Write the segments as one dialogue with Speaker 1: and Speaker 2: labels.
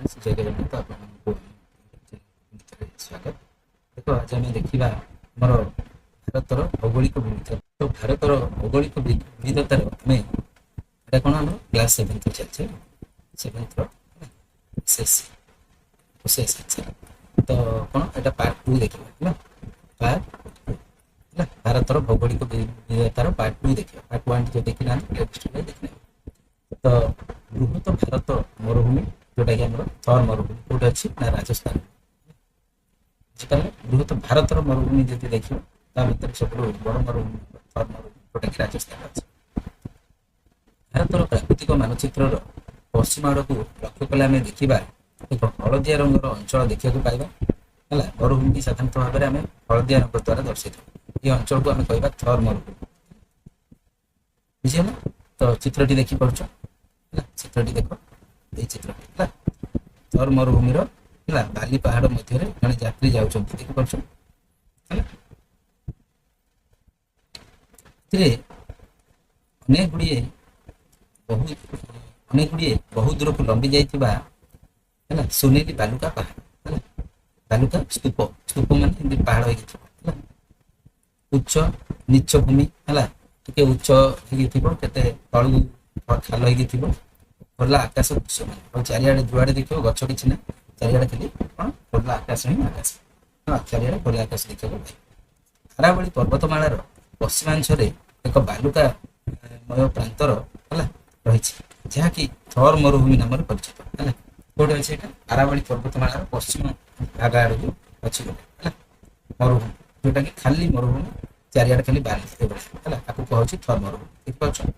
Speaker 1: जय जगन्नाथ आपको स्वागत। देखो आज आम देखा आमर भारतर भौगोलिक विविधता। तो भारतर भौगोलिक विविधतार आम एटा कौन आम क्लास 7 चलছে 7 विशेष आंसर। तो कौन एटा पार्ट 2 देखा पार्ट भारतर भौगोलिक विविधतार पार्ट 2 देखा। पार्ट 1 जो देखना देखना तो बृहत भारत मरुभूमि जोटा कि थर मरुभूमि कौटे अच्छी ना राजस्थान। बृहत भारत मरुभूमि जब देखिए भितर सब बड़ मरुभूमि थर मरुभूमि जोटा कि राजस्थान अच्छे। भारतर प्राकृतिक मानचित्र पश्चिम आड़ को लक्ष्य कले आम देखा एक हलदिया रंगर अंचल देखा पाइबा है। मरुभूमि साधारणतः भाव में आम हलदिया रंग द्वारा दर्शित ये अंचल को आम कह थर मरुभूमि बुझे। तो चित्रटी देखी पार्छ चित्रटी देख ये चित्रटी थर मरुभूमिर बाली पहाड़ मध्य जड़े यात्री जाऊँ देखी पार्छ। अनेक गुड़िए बहुत दूर को लंबी जाइए सुनेली बालुका पहाड़ है। बालुका स्तूप स्तूप मान पहाड़ हो उच्च नीच भूमि है टे उच्च होते तलू खाल हो खोला आकाश दृश्य मान चारिड़े जुआड़े देख गच कि ना चारिड़े खाली कौन खोला आकाश ही आकाश चारिड़े खोला आकाश देखा अरावली पर्वतमालार पश्चिमांचल एक बालुकामय प्रांतर है रही जहाँकि थर मरुभूमि नाम परिचित है। कौटे अच्छे अरावली पर्वतमालार पश्चिम भाग आड़ को अच्छी गोटे मरुभूमि जोटा कि खाली मरुभूमि चारिड़े खाली बाली है कह थर मरुभूमि देखिए।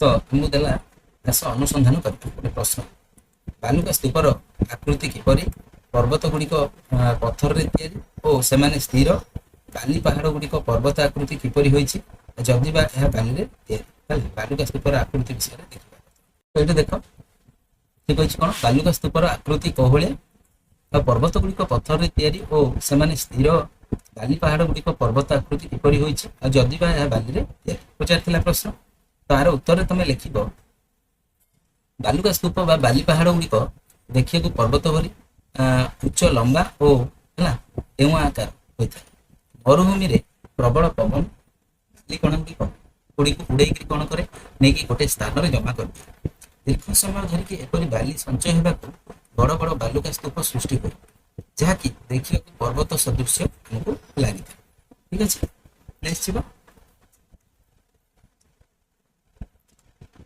Speaker 1: तो तुमको देला अनुसंधान कर गोटे प्रश्न बालुका स्तूपर आकृति किपरि पर्वत गुड़िक पत्थर और से स्थिर बाली पहाड़ गुड़िक पर्वत आकृति किपरि होइछि जदि बा यह बाली बालुका स्तूपर आकृति विषय देखा। तो ये देख ठीक अच्छे कौन बालुका स्तूपर आकृति कहलिया पर्वत गुड़िक पत्थर और से स्थिर बाली पहाड़ गुड़िक पर्वत आकृति किपरि होइछि जदि बा यह बाली पचार प्रश्न। तो यार उत्तर तुम लिख बालुका स्तूप बा बाली पहाड़ गुड़िक देखिए पर्वत भरी उच्च लंबा और है आकार होता है। मरुभूमि रे प्रबल पवन बाली कण गुड़िक उड़े कौन करे नहीं कि गोटे स्थान में जमा कर दिए दीर्घ समय धरिकी एपरी बाली संचय होगा बड़ बड़ बालुका स्तूप सृष्टि हुए जहाँकि देखिए पर्वत सदृश आमको लगी था। ठीक अच्छे निश्चित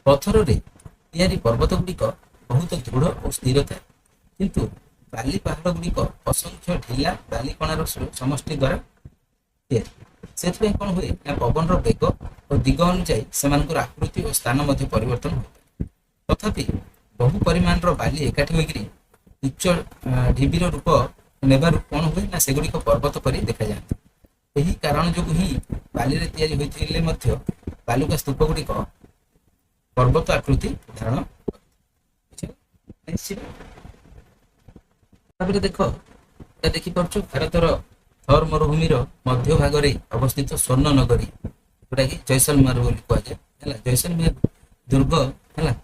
Speaker 1: पत्थर तैयारी पर्वत गुड़िक बहुत दृढ़ और स्थिर था किंतु बाली पहाड़ गुड़िक असंख्य ढिला बाली कणार समष्टि द्वारा से कौन हुए पवन बेग और दिग अनुଯାयी से आकृति और स्थान परिवर्तन होता है। तथापि बहु परिमाण बाली एकाठी होकर उच्च ढिबीर रूप नेबार कौन हुए ना सेगुड़िक पर्वत परि देखा जाता। यही कारण जो ही बाली रे तैयारी होइथिले मध्य बालुका स्तूप गुड़िक पर्वत आकृति धारण देख देखी पार्छ भारतर थर मरुभूमिर मध्य भाग में अवस्थित स्वर्ण नगरी जोटा कि जैसलमेर बोली कहुए जैसलमेर दुर्ग है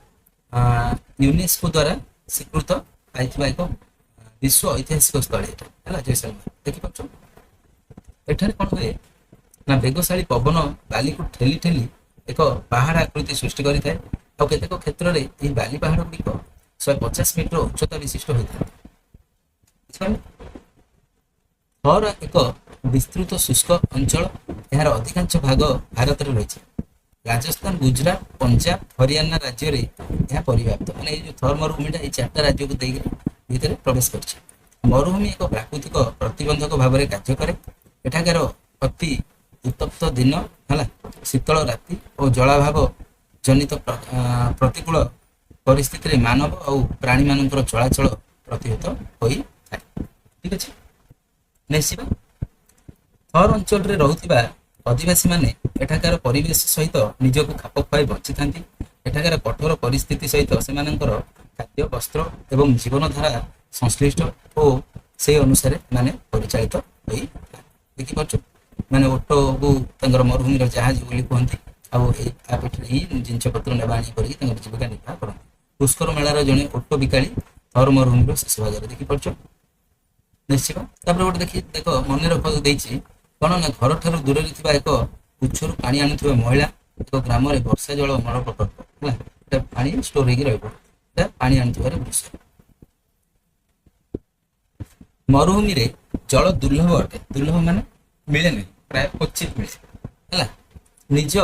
Speaker 1: यूनेस्को द्वारा स्वीकृत पाई एक विश्व ऐतिहासिक स्थल है जैसलमेर देखी पार्छ। एठारे कौन हुए ना बेगशाली पवन बाली को ठेली ठेली एक पहाड़ आकृति सृष्टि करें और केतेक क्षेत्र में बाली पहाड़ गुड़िक 150 मीटर उच्चता विशिष्ट होता है। थर एक विस्तृत शुष्क अंचल यार अधिकांश भाग भारत में रही राजस्थान गुजरात पंजाब हरियाणा राज्य में यह परिव्याप्त मैंने जो थर मरुभूमिटा ये 4टा राज्य को भीतर प्रवेश कर मरुभूमि एक प्राकृतिक प्रतिबंधक भाव में कार्य करे। एठाकार अति उत्तप्त दिन है शीतल राति और जलाभाव जनित प्रतिकूल परिस्थिति मानव और प्राणी मान चलाचल प्रतिहत होई थाए। ठीक अच्छे निश्चित थर अंचल रे रहुतिबा आदिवासी माने एठाकार परिवेश सहित निजक खाप खुआई बंची था। एठाकार कठोर परिस्थिति सहित सेमानंकर खाद्य वस्त्र एवं जीवनधारा संश्लिष्ट और से अनुसार माने परिचालित होई देखि पार्छ माने ओटो को मरुभूमि जहाज बोली कहते जिनपतर नेबाणी कर जीविका निर्वाह करते। पुष्कर मेलार जड़े ओटो बिकाली ଥର୍ ମରୁଭୂମିର ଶେଷ ଭାଗରେ ଦେଖିପାରୁଛ। ନିଶ୍ଚିତ ତାପରେ ଗୋଟେ ଦେଖ ମନେ ରଖ ଦେଇଛି କଣ ନା ଘରଠାରୁ ଦୂରରେ ଥିବା ଏକ ଉତ୍ସରୁ ପାଣି ଆଣୁଥିବା ମହିଳା ଏକ ଗ୍ରାମରେ ବର୍ଷା ଜଳ ଅମଳ ପ୍ରକଳ୍ପ ହେଲା, এটা ପାଣି ଷ୍ଟୋର ହେଇକି ରହିବ, এটা ପାଣି ଆଣୁଥିବାର ଦୃଶ୍ୟ। ମରୁଭୂମିରେ ଜଳ ଦୁର୍ଲଭ ଅଟେ, ଦୁର୍ଲଭ ମାନେ ମିଳେ ନାହିଁ, ପ୍ରାୟ କ୍ୱଚିତ ମିଳେ ହେଲା। ନିଜ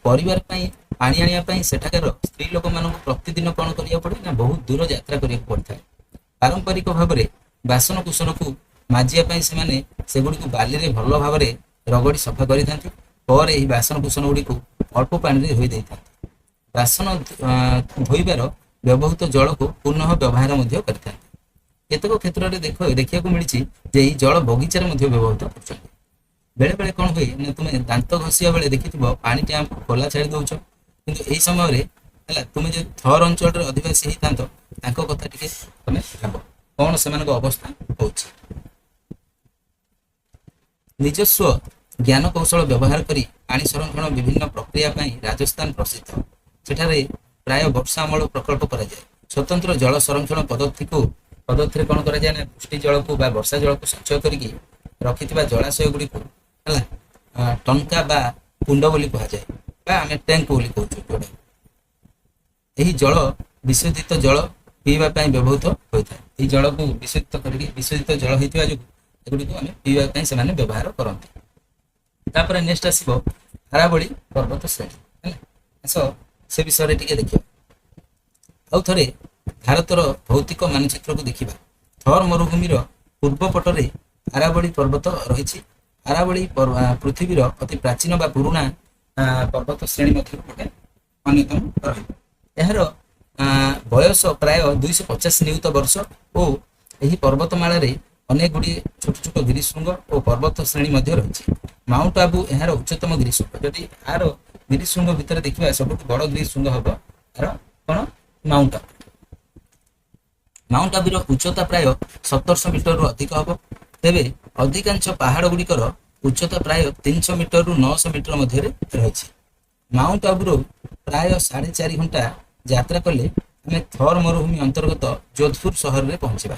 Speaker 1: ପରିବାର ପାଇଁ ପାଣି ଆଣିବା ପାଇଁ ସେଠାକାର ସ୍ତ୍ରୀ ଲୋକମାନଙ୍କୁ ପ୍ରତିଦିନ କଣ କରିବାକୁ ପଡେ ନା ବହୁତ ଦୂର ଯାତ୍ରା କରିବାକୁ ପଡିଥାଏ। ପାରମ୍ପରିକ ଭାବରେ ବାସନ କୁସନକୁ ମାଜିବା ପାଇଁ ସେମାନେ ସେଗୁଡ଼ିକୁ ବାଲିରେ ଭଲ ଭାବରେ ରଗଡ଼ି ସଫା କରିଥାନ୍ତି। ପରେ ଏହି ବାସନ କୁସନ ଗୁଡ଼ିକୁ ଅଳ୍ପ ପାଣିରେ ଧୋଇ ଦେଇଥାନ୍ତି। ବାସନ ଧୋଇବାର ବ୍ୟବହୃତ ଜଳକୁ ପୁନଃ ବ୍ୟବହାର ମଧ୍ୟ କରିଥାନ୍ତି। କେତେକ କ୍ଷେତ୍ରରେ ଦେଖିବାକୁ ମିଳିଛି ଯେ ଏହି ଜଳ ବଗିଚାରେ ମଧ୍ୟ ବ୍ୟବହୃତ କରୁଛନ୍ତି। ବେଳେ ବେଳେ କଣ ହୁଏ ନା ତୁମେ ଦାନ୍ତ ଘଷିବା ବେଳେ ଦେଖିଥିବ ପାଣି ଟ୍ୟାପ ଖୋଲା ଛାଡ଼ି ଦଉଛ, କିନ୍ତୁ ଏହି ସମୟରେ ହେଲା ତୁମେ ଯଦି ଥର୍ ଅଞ୍ଚଳରେ ଅଧିବାସୀ ହେଇଥାନ୍ତ ତାଙ୍କ କଥା ଟିକେ ତମେ ଭାବ କଣ ସେମାନଙ୍କ ଅବସ୍ଥା ହଉଛି। ନିଜସ୍ୱ ଜ୍ଞାନ କୌଶଳ ବ୍ୟବହାର କରି ପାଣି ସଂରକ୍ଷଣ ବିଭିନ୍ନ ପ୍ରକ୍ରିୟା ପାଇଁ ରାଜସ୍ଥାନ ପ୍ରସିଦ୍ଧ। ସେଠାରେ ପ୍ରାୟ ବର୍ଷା ଅମଳ ପ୍ରକଳ୍ପ କରାଯାଏ। ସ୍ୱତନ୍ତ୍ର ଜଳ ସଂରକ୍ଷଣ ପଦ୍ଧତିରେ କଣ କରାଯାଏ ନା ବୃଷ୍ଟି ଜଳକୁ ବା ବର୍ଷା ଜଳକୁ ସଞ୍ଚୟ କରିକି ରଖିଥିବା ଜଳାଶୟ ଗୁଡ଼ିକୁ ହେଲା ଟଙ୍କା ବା କୁଣ୍ଡ ବୋଲି କୁହାଯାଏ, ବା ଆମେ ଟ୍ୟାଙ୍କ ବୋଲି କହୁଛୁ ଯୋଉଟା। ଏହି ଜଳ ବିଶୋଧିତ ଜଳ ପିଇବା ପାଇଁ ବ୍ୟବହୃତ ହୋଇଥାଏ। ଏହି ଜଳକୁ ବିଶୋଧିତ କରିକି ବିଶୋଧିତ ଜଳ ହେଇଥିବା ଯୋଗୁଁ ଏଗୁଡ଼ିକୁ ଆମେ ପିଇବା ପାଇଁ ସେମାନେ ବ୍ୟବହାର କରନ୍ତି। ତାପରେ ନେକ୍ସଟ ଆସିବ ଆରାବଳୀ ପର୍ବତ ଶ୍ରେଣୀ ହେଲା। ଆସ ସେ ବିଷୟରେ ଟିକେ ଦେଖିବା। ଆଉ ଥରେ ଭାରତର ଭୌତିକ ମାନଚିତ୍ରକୁ ଦେଖିବା। ଥର୍ ମରୁଭୂମିର ପୂର୍ବ ପଟରେ ଆରାବଳୀ ପର୍ବତ ରହିଛି। ଆରାବଳୀ ପୃଥିବୀର ଅତି ପ୍ରାଚୀନ ବା ପୁରୁଣା ପର୍ବତ ଶ୍ରେଣୀ ମଧ୍ୟରୁ ଗୋଟେ ଅନ୍ୟତମ ରହିବ। ଏହାର ବୟସ ପ୍ରାୟ 250 ନିୟୁତ ବର୍ଷ ଓ ଏହି ପର୍ବତମାଳାରେ ଅନେକ ଗୁଡ଼ିଏ ଛୋଟ ଛୋଟ ଗିରିଶୃଙ୍ଗ ଓ ପର୍ବତ ଶ୍ରେଣୀ ମଧ୍ୟ ରହିଛି। ମାଉଣ୍ଟ ଆବୁ ଏହାର ଉଚ୍ଚତମ ଗିରିଶୃଙ୍ଗ। ଯଦି ଏହାର ଗିରିଶୃଙ୍ଗ ଭିତରେ ଦେଖିବା ସବୁଠୁ ବଡ଼ ଗିରିଶୃଙ୍ଗ ହବ ଏହାର କଣ ମାଉଣ୍ଟ ଆବୁ। ମାଉଣ୍ଟ ଆବୁର ଉଚ୍ଚତା ପ୍ରାୟ 1700 ମିଟରରୁ ଅଧିକ ହବ। ତେବେ ଅଧିକାଂଶ ପାହାଡ଼ ଗୁଡ଼ିକର ଉଚ୍ଚତା ପ୍ରାୟ 300 ମିଟରରୁ 900 ମିଟର ମଧ୍ୟରେ ରହିଛି। ମାଉଣ୍ଟ ଆବୁରୁ ପ୍ରାୟ 4.5 ଘଣ୍ଟା ଯାତ୍ରା କଲେ ଆମେ ଥର୍ ମରୁଭୂମି ଅନ୍ତର୍ଗତ ଯୋଧପୁର ସହରରେ ପହଞ୍ଚିବା।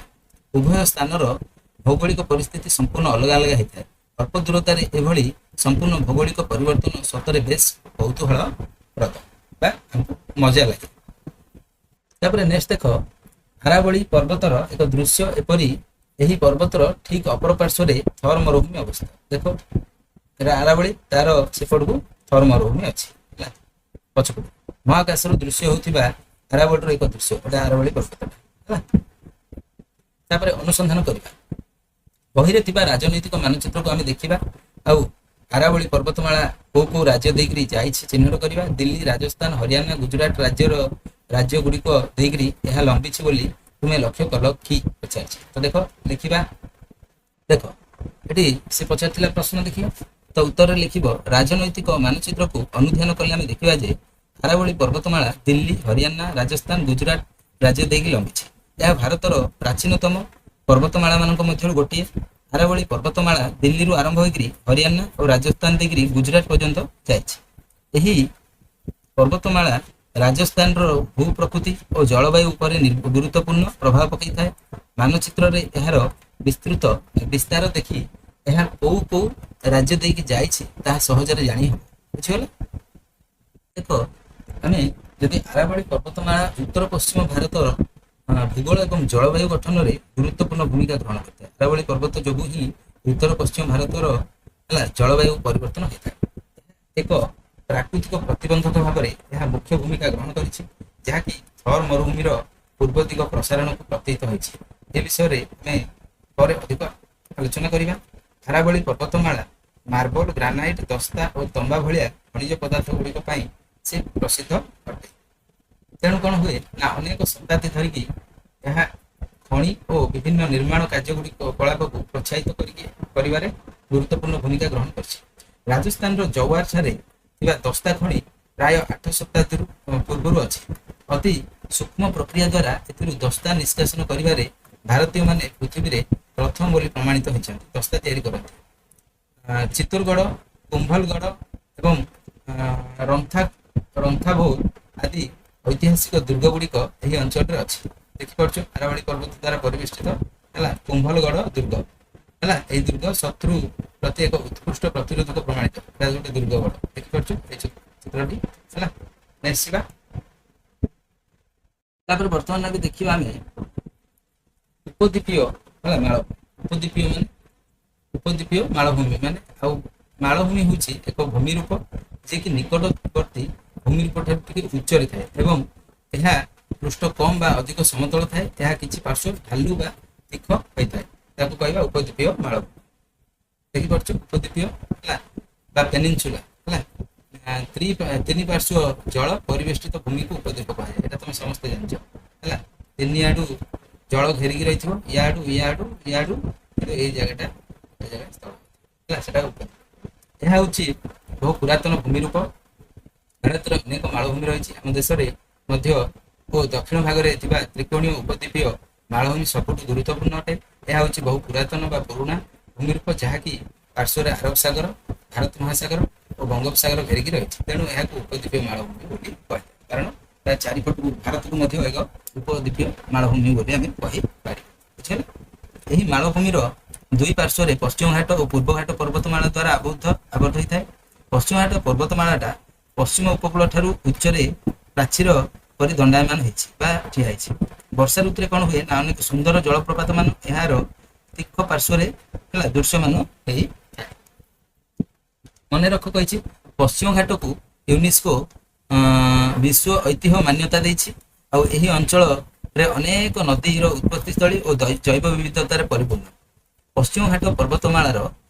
Speaker 1: ଉଭୟ ସ୍ଥାନର ଭୌଗୋଳିକ ପରିସ୍ଥିତି ସମ୍ପୂର୍ଣ୍ଣ ଅଲଗା ଅଲଗା ହେଇଥାଏ। ଅଳ୍ପ ଦୂରତାରେ ଏଭଳି ସମ୍ପୂର୍ଣ୍ଣ ଭୌଗୋଳିକ ପରିବର୍ତ୍ତନ ସତରେ ବେଶ କୌତୂହଳପ୍ରଦ ବା ଆମକୁ ମଜା ଲାଗେ। ତାପରେ ନେକ୍ସଟ ଦେଖ ଆରାବଳୀ ପର୍ବତର ଏକ ଦୃଶ୍ୟ ଏପରି। ଏହି ପର୍ବତର ଠିକ ଅପର ପାର୍ଶ୍ୱରେ ଥର୍ ମରୁଭୂମି ଅବସ୍ଥା। ଦେଖ ଏଟା ଆରାବଳୀ, ତାର ସେପଟକୁ ଥର୍ ମରୁଭୂମି ଅଛି ହେଲା ପଛପଟୁ। ମହାକାଶରୁ ଦୃଶ୍ୟ ହେଉଥିବା ଆରାବଳୀର ଏକ ଦୃଶ୍ୟ, ଏଟା ଆରାବଳୀ ପର୍ବତଟା ହେଲା। ତାପରେ ଅନୁସନ୍ଧାନ କରିବା। ବହିରେ ଥିବା ରାଜନୈତିକ ମାନଚିତ୍ରକୁ ଆମେ ଦେଖିବା ଆଉ ଆରାବଳୀ ପର୍ବତମାଳା କୋଉ କୋଉ ରାଜ୍ୟ ଦେଇକରି ଯାଇଛି ଚିହ୍ନଟ କରିବା। ଦିଲ୍ଲୀ, ରାଜସ୍ଥାନ, ହରିୟାଣା, ଗୁଜୁରାଟ ରାଜ୍ୟ ଗୁଡ଼ିକ ଦେଇକରି ଏହା ଲମ୍ବିଛି ବୋଲି ତୁମେ ଲକ୍ଷ୍ୟ କଲ କି ପଚାରିଛି। ତ ଦେଖ ଲେଖିବା। ଦେଖ ଏଠି ସେ ପଚାରିଥିଲା ପ୍ରଶ୍ନ ଦେଖିବା, ତ ଉତ୍ତରରେ ଲେଖିବ ରାଜନୈତିକ ମାନଚିତ୍ରକୁ ଅନୁଧ୍ୟାନ କଲେ ଆମେ ଦେଖିବା ଯେ ଆରାବଳୀ ପର୍ବତମାଳା ଦିଲ୍ଲୀ, ହରିୟାଣା, ରାଜସ୍ଥାନ, ଗୁଜୁରାଟ ରାଜ୍ୟ ଦେଇକି ଲମ୍ବିଛି। ଏହା ଭାରତର ପ୍ରାଚୀନତମ ପର୍ବତମାଳା ମାନଙ୍କ ମଧ୍ୟରୁ ଗୋଟିଏ। ଆରାବଳୀ ପର୍ବତମାଳା ଦିଲ୍ଲୀରୁ ଆରମ୍ଭ ହୋଇକରି ହରିୟାଣା ଓ ରାଜସ୍ଥାନ ଦେଇକରି ଗୁଜୁରାଟ ପର୍ଯ୍ୟନ୍ତ ଯାଇଛି। ଏହି ପର୍ବତମାଳା ରାଜସ୍ଥାନର ଭୂପ୍ରକୃତି ଓ ଜଳବାୟୁ ଉପରେ ଗୁରୁତ୍ୱପୂର୍ଣ୍ଣ ପ୍ରଭାବ ପକାଇଥାଏ। ମାନଚିତ୍ରରେ ଏହାର ବିସ୍ତାର ଦେଖି ଏହା କୋଉ କୋଉ ରାଜ୍ୟ ଦେଇକି ଯାଇଛି ତାହା ସହଜରେ ଜାଣି ହେବ। ବୁଝିଗଲା। ଦେଖ ଆମେ ଯଦି ଆରାବଳୀ ପର୍ବତମାଳା ଉତ୍ତର ପଶ୍ଚିମ ଭାରତର ଭୂଗୋଳ ଏବଂ ଜଳବାୟୁ ଗଠନରେ ଗୁରୁତ୍ୱପୂର୍ଣ୍ଣ ଭୂମିକା ଗ୍ରହଣ କରିଥାଏ। ଆରାବଳୀ ପର୍ବତ ଯୋଗୁଁ ହିଁ ଉତ୍ତର ପଶ୍ଚିମ ଭାରତର ହେଲା ଜଳବାୟୁ ପରିବର୍ତ୍ତନ ହୋଇଥାଏ। ଏକ ପ୍ରାକୃତିକ ପ୍ରତିବନ୍ଧକ ଭାବରେ ଏହା ମୁଖ୍ୟ ଭୂମିକା ଗ୍ରହଣ କରିଛି, ଯାହାକି ଥର୍ ମରୁଭୂମିର ପୂର୍ବ ଦିଗ ପ୍ରସାରଣକୁ ପ୍ରତୀତ ହୋଇଛି। ଏ ବିଷୟରେ ଆମେ ପରେ ଅଧିକ ଆଲୋଚନା କରିବା। ଆରାବଳୀ ପର୍ବତମାଳା ମାର୍ବଲ, ଗ୍ରାନାଇଟ୍, ଦସ୍ତା ଓ ତମ୍ବା ଭଳିଆ ଖଣିଜ ପଦାର୍ଥ ଗୁଡ଼ିକ ପାଇଁ ସେ ପ୍ରସିଦ୍ଧ ଅଟେ। ତେଣୁ କଣ ହୁଏ ନା ଅନେକ ଶତାବ୍ଦୀ ଧରିକି ଏହା ଖଣି ଓ ବିଭିନ୍ନ ନିର୍ମାଣ କାର୍ଯ୍ୟଗୁଡ଼ିକ କଳାପକୁ ପ୍ରୋତ୍ସାହିତ କରିବାରେ ଗୁରୁତ୍ୱପୂର୍ଣ୍ଣ ଭୂମିକା ଗ୍ରହଣ କରିଛି। ରାଜସ୍ଥାନର ଜୱାର ଠାରେ ଥିବା ଦସ୍ତା ଖଣି ପ୍ରାୟ 8 ଶତାବ୍ଦୀରୁ ପୂର୍ବରୁ ଅଛି। ଅତି ସୂକ୍ଷ୍ମ ପ୍ରକ୍ରିୟା ଦ୍ୱାରା ଏଥିରୁ ଦସ୍ତା ନିଷ୍କାସନ କରିବାରେ ଭାରତୀୟମାନେ ପୃଥିବୀରେ ପ୍ରଥମ ବୋଲି ପ୍ରମାଣିତ ହୋଇଛନ୍ତି। ଦସ୍ତା ତିଆରି କରନ୍ତି। ଚିତ୍ତୋରଗଡ଼, କୁମ୍ଭଲଗଡ଼ ଏବଂ ରନ୍ଥାଭୋର ଆଦି ଐତିହାସିକ ଦୁର୍ଗ ଗୁଡ଼ିକ ଏହି ଅଞ୍ଚଳରେ ଅଛି। ଦେଖିପାରୁଛ ଆରାବଳୀ ପର୍ବତ ଦ୍ୱାରା ପରିବେଷ୍ଟିତ ହେଲା କୁମ୍ଭଲଗଡ଼ ଦୁର୍ଗ ହେଲା। ଏଇ ଦୁର୍ଗ ଶତ୍ରୁ ପ୍ରତି ଏକ ଉତ୍କୃଷ୍ଟ ପ୍ରତିରୋଧକ ପ୍ରମାଣିତ। ଏଟା ଗୋଟେ ଦୁର୍ଗଗଡ଼ ଦେଖିପାରୁଛ ଏଇ ଚିତ୍ରଟି ହେଲା। ନେକ୍ସଟ ଯିବା। ତାପରେ ବର୍ତ୍ତମାନ ଆগে ଦେଖିବା ଆମେ ଉପଦ୍ୱୀପୀୟ ହେଲା ମାଳ। ଉପଦ୍ୱୀପୀୟ ମାଳଭୂମି ମାନେ ଆଉ ମାଳଭୂମି ହେଉଛି ଏକ ଭୂମି ରୂପ ଯିଏକି ନିକଟବର୍ତ୍ତୀ ଭୂମି ରୂପ ଠାରୁ ଟିକେ ଉଚ୍ଚରେ ଥାଏ ଏବଂ ଏହା ପୃଷ୍ଠ କମ୍ ବା ଅଧିକ ସମତଳ ଥାଏ। ଏହା କିଛି ପାର୍ଶ୍ୱ ଢାଲୁ ବା ତୀଖ ହୋଇଥାଏ। ତାକୁ କହିବା ଉପଦ୍ୱୀପୀୟ ମାଳଭୂମି। ଦେଖିପାରୁଛ ଉପଦ୍ୱୀପୀୟ ହେଲା ବା ପେନିନସୁଲା ହେଲା। ତିନି ପାର୍ଶ୍ୱ ଜଳ ପରିବେଷ୍ଟିତ ଭୂମିକୁ ଉପଦ୍ୱୀପ କୁହାଯାଏ। ଏଇଟା ତମେ ସମସ୍ତେ ଜାଣିଛ ହେଲା। ତିନିଆଡୁ ଜଳ ଘେରିକି ରହିଥିବ ଇଆଡୁ ଏଇ ଜାଗାଟା ସ୍ଥଳ ହେଲା ସେଟା ଉପଦ୍ୱୀପ। ଏହା ହେଉଛି ବହୁ ପୁରାତନ ଭୂମି ରୂପ। ଭାରତରେ ଅନେକ ମାଳଭୂମି ରହିଛି। ଆମ ଦେଶରେ ମଧ୍ୟ ଓ ଦକ୍ଷିଣ ଭାଗରେ ଥିବା ତ୍ରିକୋଣୀୟ ଉପଦ୍ୱୀପୀୟ ମାଳଭୂମି ସବୁଠୁ ଗୁରୁତ୍ୱପୂର୍ଣ୍ଣ ଅଟେ। ଏହା ହେଉଛି ବହୁ ପୁରାତନ ବା ପୁରୁଣା ଭୂମି ରୂପ ଯାହାକି ପାର୍ଶ୍ୱରେ ଆରବ ସାଗର, ଭାରତ ମହାସାଗର ଓ ବଙ୍ଗୋପସାଗର ଘେରିକି ରହିଛି। ତେଣୁ ଏହାକୁ ଉପଦ୍ୱୀପୀୟ ମାଳଭୂମି ବୋଲି କୁହାଯାଏ। କାରଣ ତା ଚାରିପଟକୁ ଭାରତକୁ ମଧ୍ୟ ଏକ ଉପଦ୍ୱୀପୀୟ ମାଳଭୂମି ବୋଲି ଆମେ କହିପାରିବା। ବୁଝିଲେ? ଏହି ମାଳଭୂମିର ଦୁଇ ପାର୍ଶ୍ୱରେ ପଶ୍ଚିମ ଘାଟ ଓ ପୂର୍ବ ଘାଟ ପର୍ବତମାଳା ଦ୍ୱାରା ଆବଦ୍ଧ ହୋଇଥାଏ। ପଶ୍ଚିମ ଘାଟ ପର୍ବତମାଳାଟା ପଶ୍ଚିମ ଉପକୂଳ ଠାରୁ ଉଚ୍ଚରେ ପ୍ରାଚୀର ପରି ଦଣ୍ଡାୟମାନ ହେଇଛି ବା ଠିଆ ହେଇଛି। ବର୍ଷା ଋତୁରେ କ'ଣ ହୁଏ ନା ଅନେକ ସୁନ୍ଦର ଜଳପ୍ରପାତ ମାନ ଏହାର ତୀଖ ପାର୍ଶ୍ୱରେ ହେଲା ଦୃଶ୍ୟମାନ ହେଇଥାଏ। ମନେ ରଖ କହିଛି ପଶ୍ଚିମ ଘାଟକୁ ୟୁନେସ୍କୋ ବିଶ୍ୱ ଐତିହ୍ୟ ମାନ୍ୟତା ଦେଇଛି। ଆଉ ଏହି ଅଞ୍ଚଳରେ ଅନେକ ନଦୀର ଉତ୍ପତ୍ତି ସ୍ଥଳୀ ଓ ଜୈବ ବିବିଧତାରେ ପରିପୂର୍ଣ୍ଣ। ପଶ୍ଚିମ ଘାଟ ପର୍ବତମାଳାର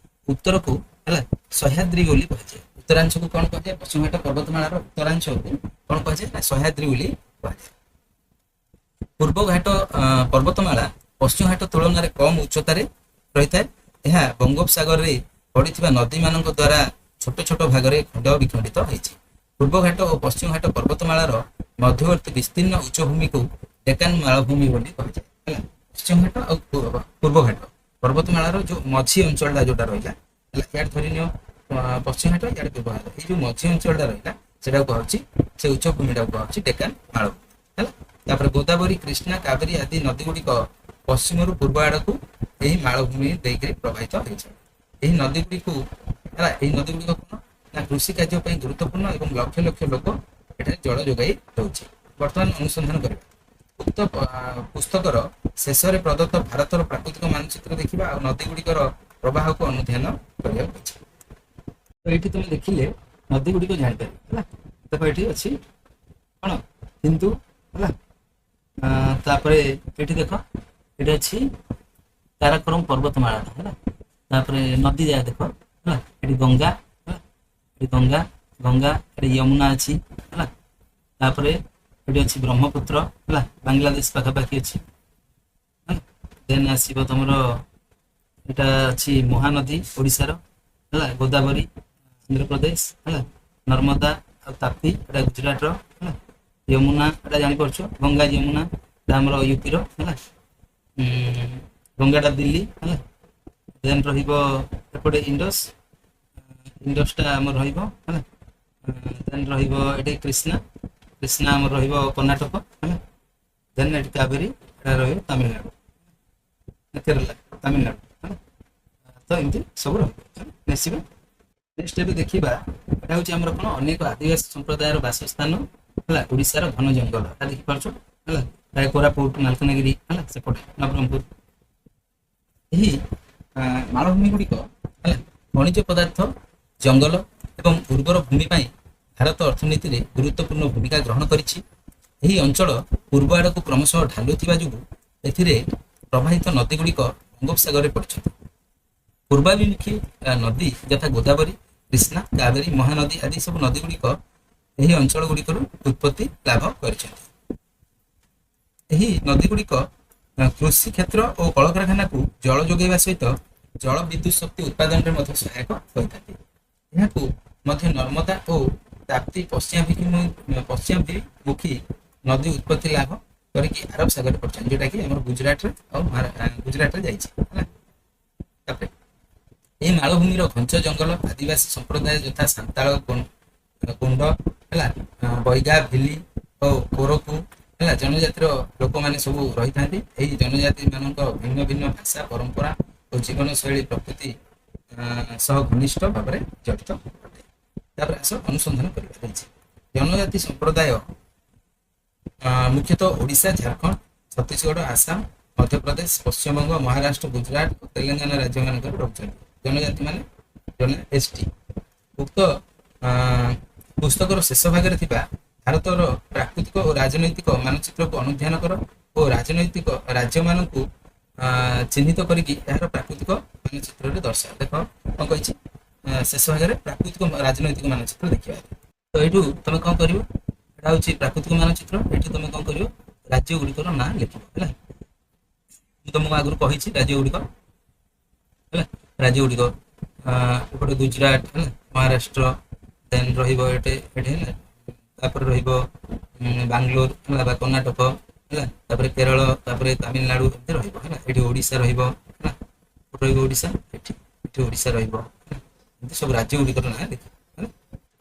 Speaker 1: ଉତ୍ତରକୁ ହେଲା ସହ୍ୟାଦ୍ରି ବୋଲି କୁହାଯାଏ। ଉତ୍ତରାଂଶକୁ କ'ଣ କୁହାଯାଏ? ପଶ୍ଚିମ ଘାଟ ପର୍ବତମାଳାର ଉତ୍ତରାଂଶକୁ କ'ଣ କୁହାଯାଏ ନା ସହ୍ୟାଦ୍ରି ବୋଲି କୁହାଯାଏ। ପୂର୍ବ ଘାଟ ପର୍ବତମାଳା ପଶ୍ଚିମ ଘାଟ ତୁଳନାରେ କମ୍ ଉଚ୍ଚତାରେ ରହିଥାଏ। ଏହା ବଙ୍ଗୋପସାଗରରେ ପଡ଼ିଥିବା ନଦୀମାନଙ୍କ ଦ୍ୱାରା ଛୋଟ ଛୋଟ ଭାଗରେ ଖଣ୍ଡ ବିଖଣ୍ଡିତ ହୋଇଛି। ପୂର୍ବ ଘାଟ ଓ ପଶ୍ଚିମ ଘାଟ ପର୍ବତମାଳାର ମଧ୍ୟବର୍ତ୍ତୀ ବିସ୍ତୀର୍ଣ୍ଣ ଉଚ୍ଚଭୂମିକୁ ଡେକାନ ମାଳଭୂମି ବୋଲି କୁହାଯାଏ। ହେଲା ପଶ୍ଚିମ ଘାଟ ଆଉ ପୂର୍ବ ଘାଟ ପର୍ବତମାଳାର ଯୋଉ ମଝି ଅଞ୍ଚଳଟା ଯୋଉଟା ରହିଲା ହେଲା ଇଆଡେ ଧରି ନିଅ ପଶ୍ଚିମ ଘାଟ ଇଆଡେ ପୂର୍ବ ଘାଟ ଏଇ ଯୋଉ ମଝି ଅଞ୍ଚଳଟା ରହିଲା ସେଟାକୁ କୁହାଉଛି ସେ ଉଚ୍ଚଭୂମିଟାକୁ କୁହାଉଛି ଡେକାନ ମାଳଭୂମି ହେଲା। ତାପରେ ଗୋଦାବରୀ, କୃଷ୍ଣା, କାବେରୀ ଆଦି ନଦୀ ଗୁଡ଼ିକ ପଶ୍ଚିମରୁ ପୂର୍ବ ଆଡକୁ ଏହି ମାଳଭୂମି ଦେଇକରି ପ୍ରବାହିତ ହୋଇଛି। ଏହି ନଦୀ ଗୁଡ଼ିକୁ ହେଲା ଏହି ନଦୀ ଗୁଡ଼ିକ କ'ଣ ନା କୃଷି କାର୍ଯ୍ୟ ପାଇଁ ଗୁରୁତ୍ୱପୂର୍ଣ୍ଣ ଏବଂ ଲକ୍ଷ ଲକ୍ଷ ଲୋକ ଏଠାରେ ଜଳ ଯୋଗାଇ ଦେଉଛି। ବର୍ତ୍ତମାନ ଅନୁସନ୍ଧାନ କରିବା। ଉକ୍ତ ପୁସ୍ତକର ଶେଷରେ ପ୍ରଦତ୍ତ ଭାରତର ପ୍ରାକୃତିକ ମାନଚିତ୍ର ଦେଖିବା ଆଉ ନଦୀ ଗୁଡ଼ିକର ପ୍ରବାହକୁ ଅନୁଧ୍ୟାନ କରିବାକୁ ଅଛି। ତ ଏଇଠି ତୁମେ ଦେଖିଲେ ନଦୀ ଗୁଡ଼ିକ ଜାଣିପାରିବ ହେଲା। ଦେଖ ଏଠି ଅଛି କ'ଣ ହିନ୍ଦୁ ହେଲା। ତାପରେ ଏଠି ଦେଖ ଏଠି ଅଛି କାରାକୋରମ ପର୍ବତମାଳା ହେଲା। ତାପରେ ନଦୀ ଯାହା ଦେଖ ହେଲା ଏଠି ଗଙ୍ଗା ହେଲା ଏଠି ଗଙ୍ଗା ଏଠି ଯମୁନା ଅଛି ହେଲା। ତାପରେ ଏଠି ଅଛି ବ୍ରହ୍ମପୁତ୍ର ହେଲା ବାଂଲାଦେଶ ପାଖାପାଖି ଅଛି ହେଲା। ଦେନ୍ ଆସିବ ତମର ଏଟା ଅଛି ମହାନଦୀ ଓଡ଼ିଶାର ହେଲା। ଗୋଦାବରୀ ଆନ୍ଧ୍ରପ୍ରଦେଶ ହେଲା। ନର୍ମଦା ଆଉ ତାପ୍ତି ଏଟା ଗୁଜୁରାଟର ହେଲା। ଯମୁନା ଏଟା ଜାଣିପାରୁଛ ଗଙ୍ଗା ଯମୁନା ଏଟା ଆମର ୟୁପିର ହେଲା। ଗଙ୍ଗାଟା ଦିଲ୍ଲୀ ହେଲା। ଦେନ୍ ରହିବ ଏପଟେ ଇଣ୍ଡସଟା ଆମର ରହିବ ହେଲା। ଦେନ୍ ରହିବ ଏଠି କୃଷ୍ଣା ଆମର ରହିବ କର୍ଣ୍ଣାଟକ ହେଲା। ଦେନ୍ ଏଠି କାବେରୀ ଏଟା ରହିବ ତାମିଲନାଡୁ କେରଳ ତାମିଲନାଡୁ ହେଲା। ତ ଏମିତି ସବୁ ରହିବ ନିଶ୍ଚିତ। ନେକ୍ସଟ ଏବେ ଦେଖିବା ଏଟା ହେଉଛି ଆମର କ'ଣ ଅନେକ ଆଦିବାସୀ ସମ୍ପ୍ରଦାୟର ବାସସ୍ଥାନ ହେଲା। ଓଡ଼ିଶାର ଘନ ଜଙ୍ଗଲ ଏଟା ଦେଖିପାରୁଛ ହେଲା। ପ୍ରାୟ କୋରାପୁଟ, ମାଲକାନଗିରି ହେଲା ସେପଟେ ନବରଙ୍ଗପୁର। ଏହି ମାଳଭୂମି ଗୁଡ଼ିକ ହେଲା ଖଣିଜ ପଦାର୍ଥ, ଜଙ୍ଗଲ ଏବଂ ଉର୍ବର ଭୂମି ପାଇଁ ଭାରତ ଅର୍ଥନୀତିରେ ଗୁରୁତ୍ୱପୂର୍ଣ୍ଣ ଭୂମିକା ଗ୍ରହଣ କରିଛି। ଏହି ଅଞ୍ଚଳ ପୂର୍ବ ଆଡ଼କୁ କ୍ରମଶଃ ଢାଲୁଥିବା ଯୋଗୁଁ ଏଥିରେ ପ୍ରବାହିତ ନଦୀ ଗୁଡ଼ିକ ବଙ୍ଗୋପସାଗରରେ ପଡ଼ିଛନ୍ତି। ପୂର୍ବାଭିମୁଖୀ ନଦୀ ଯଥା ଗୋଦାବରୀ, କୃଷ୍ଣା, କାବେରୀ, ମହାନଦୀ ଆଦି ସବୁ ନଦୀ ଗୁଡ଼ିକ ଏହି ଅଞ୍ଚଳ ଗୁଡ଼ିକରୁ ଉତ୍ପତ୍ତି ଲାଭ କରିଛନ୍ତି। ଏହି ନଦୀ ଗୁଡ଼ିକ କୃଷି କ୍ଷେତ୍ର ଓ କଳକାରଖାନାକୁ ଜଳ ଯୋଗାଇବା ସହିତ ଜଳ ବିଦ୍ୟୁତ ଶକ୍ତି ଉତ୍ପାଦନରେ ମଧ୍ୟ ସହାୟକ ହୋଇଥାନ୍ତି। ଏହାକୁ ମଧ୍ୟ ନର୍ମଦା ଓ ତାପ୍ତି ପଶ୍ଚିମାଭିମୁଖୀ ନଦୀ ଉତ୍ପତ୍ତି ଲାଭ କରିକି ଆରବ ସାଗରରେ ପଡ଼ିଛନ୍ତି ଯୋଉଟାକି ଆମର ଗୁଜୁରାଟରେ ଆଉ ଗୁଜୁରାଟରେ ଯାଇଛି ହେଲା। ତାପରେ ଏହି ମାଳଭୂମିର ଘଞ୍ଚ ଜଙ୍ଗଲ ଆଦିବାସୀ ସମ୍ପ୍ରଦାୟ ଯଥା ସାନ୍ତାଳ, କୁଣ୍ଡ ହେଲା, ବୈଗା, ଭିଲି ଓ କୋରକୁ ହେଲା ଜନଜାତିର ଲୋକ ଲୋକମାନେ ସବୁ ରହିଥାନ୍ତି। ଏହି ଜନଜାତି ମାନଙ୍କ ଭିନ୍ନ ଭିନ୍ନ ଭାଷା, ପରମ୍ପରା ଓ ଜୀବନଶୈଳୀ ପ୍ରକୃତି ସହ ଘନିଷ୍ଠ ଭାବରେ ଜଡ଼ିତ ଅଟେ। ତାପରେ ଆସ ଅନୁସନ୍ଧାନ କରିବା ହେଇଛି। ଜନଜାତି ସମ୍ପ୍ରଦାୟ ମୁଖ୍ୟତଃ ଓଡ଼ିଶା, ଝାଡ଼ଖଣ୍ଡ, ଛତିଶଗଡ଼, ଆସାମ, ମଧ୍ୟପ୍ରଦେଶ, ପଶ୍ଚିମବଙ୍ଗ, ମହାରାଷ୍ଟ୍ର, ଗୁଜୁରାଟ ଓ ତେଲେଙ୍ଗାନା ରାଜ୍ୟମାନଙ୍କରେ ରହୁଛନ୍ତି। ଜନଜାତି ମାନେ ଏସଟି। ଉକ୍ତ ପୁସ୍ତକର ଶେଷ ଭାଗରେ ଥିବା ଭାରତର ପ୍ରାକୃତିକ ଓ ରାଜନୈତିକ ମାନଚିତ୍ରକୁ ଅନୁଧ୍ୟାନ କର ଓ ରାଜନୈତିକ ରାଜ୍ୟମାନଙ୍କୁ ଚିହ୍ନିତ କରିକି ଏହାର ପ୍ରାକୃତିକ ମାନଚିତ୍ରରେ ଦର୍ଶାଅ। ଦେଖ କଣ କହିଛି, ଶେଷ ଭାଗରେ ପ୍ରାକୃତିକ ରାଜନୈତିକ ମାନଚିତ୍ର ଦେଖିବା। ତ ଏଇଠୁ ତମେ କଣ କରିବ, ଏଇଟା ହଉଛି ପ୍ରାକୃତିକ ମାନଚିତ୍ର। ଏଇଠୁ ତମେ କଣ କରିବ, ରାଜ୍ୟ ଗୁଡ଼ିକର ନାଁ ଲେଖିବ ହେଲା। ମୁଁ ତମକୁ ଆଗରୁ କହିଛି ରାଜ୍ୟ ଗୁଡ଼ିକ ହେଲା। ରାଜ୍ୟ ଗୁଡ଼ିକ ଏପଟେ ଗୁଜୁରାଟ ହେଲା, ମହାରାଷ୍ଟ୍ର, ଦେନ୍ ରହିବ ଏଠି ହେଲା, ତାପରେ ରହିବ ବାଙ୍ଗଲୋର ହେଲା ବା କର୍ଣ୍ଣାଟକ ହେଲା, ତାପରେ କେରଳ, ତାପରେ ତାମିଲନାଡୁ ଏମିତି ରହିବ ହେଲା। ଏଠି ଓଡ଼ିଶା ରହିବ ହେଲା, ରହିବ ଓଡ଼ିଶା, ଏଠି ଓଡ଼ିଶା ରହିବ ହେଲା। ଏମିତି ସବୁ ରାଜ୍ୟ ଗୁଡ଼ିକର ନାଁ ଲେଖିବ ହେଲା।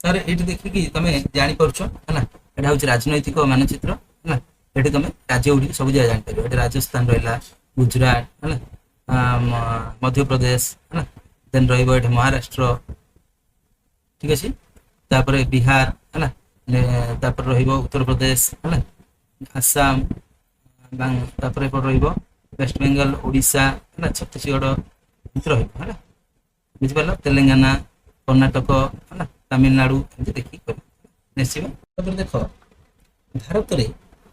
Speaker 1: ତାପରେ ଏଇଠି ଦେଖିକି ତମେ ଜାଣିପାରୁଛ ହେଲା, ଏଇଟା ହଉଛି ରାଜନୈତିକ ମାନଚିତ୍ର ହେଲା। ଏଠି ତମେ ରାଜ୍ୟ ଗୁଡ଼ିକ ସବୁ ଜାଗା ଜାଣିପାରିବ। ଏଠି ରାଜସ୍ଥାନ ରହିଲା, ଗୁଜୁରାଟ ହେଲା, ମଧ୍ୟପ୍ରଦେଶ ହେଲା, ଦେନ୍ ରହିବ ଏଠି ମହାରାଷ୍ଟ୍ର, ଠିକ ଅଛି। ତାପରେ ବିହାର ହେଲା, ତାପରେ ରହିବ ଉତ୍ତରପ୍ରଦେଶ ହେଲା, ଆସାମ, ତାପରେ ରହିବ ୱେଷ୍ଟବେଙ୍ଗଲ, ଓଡ଼ିଶା ହେଲା, ଛତିଶଗଡ଼ ଏମିତି ରହିବ ହେଲା, ବୁଝିପାରିଲ। ତେଲେଙ୍ଗାନା, କର୍ଣ୍ଣାଟକ ହେଲା, ତାମିଲନାଡୁ ଏମିତି ଦେଖିକି କରିବ ନିଶ୍ଚିତ। ତାପରେ ଦେଖ, ଭାରତରେ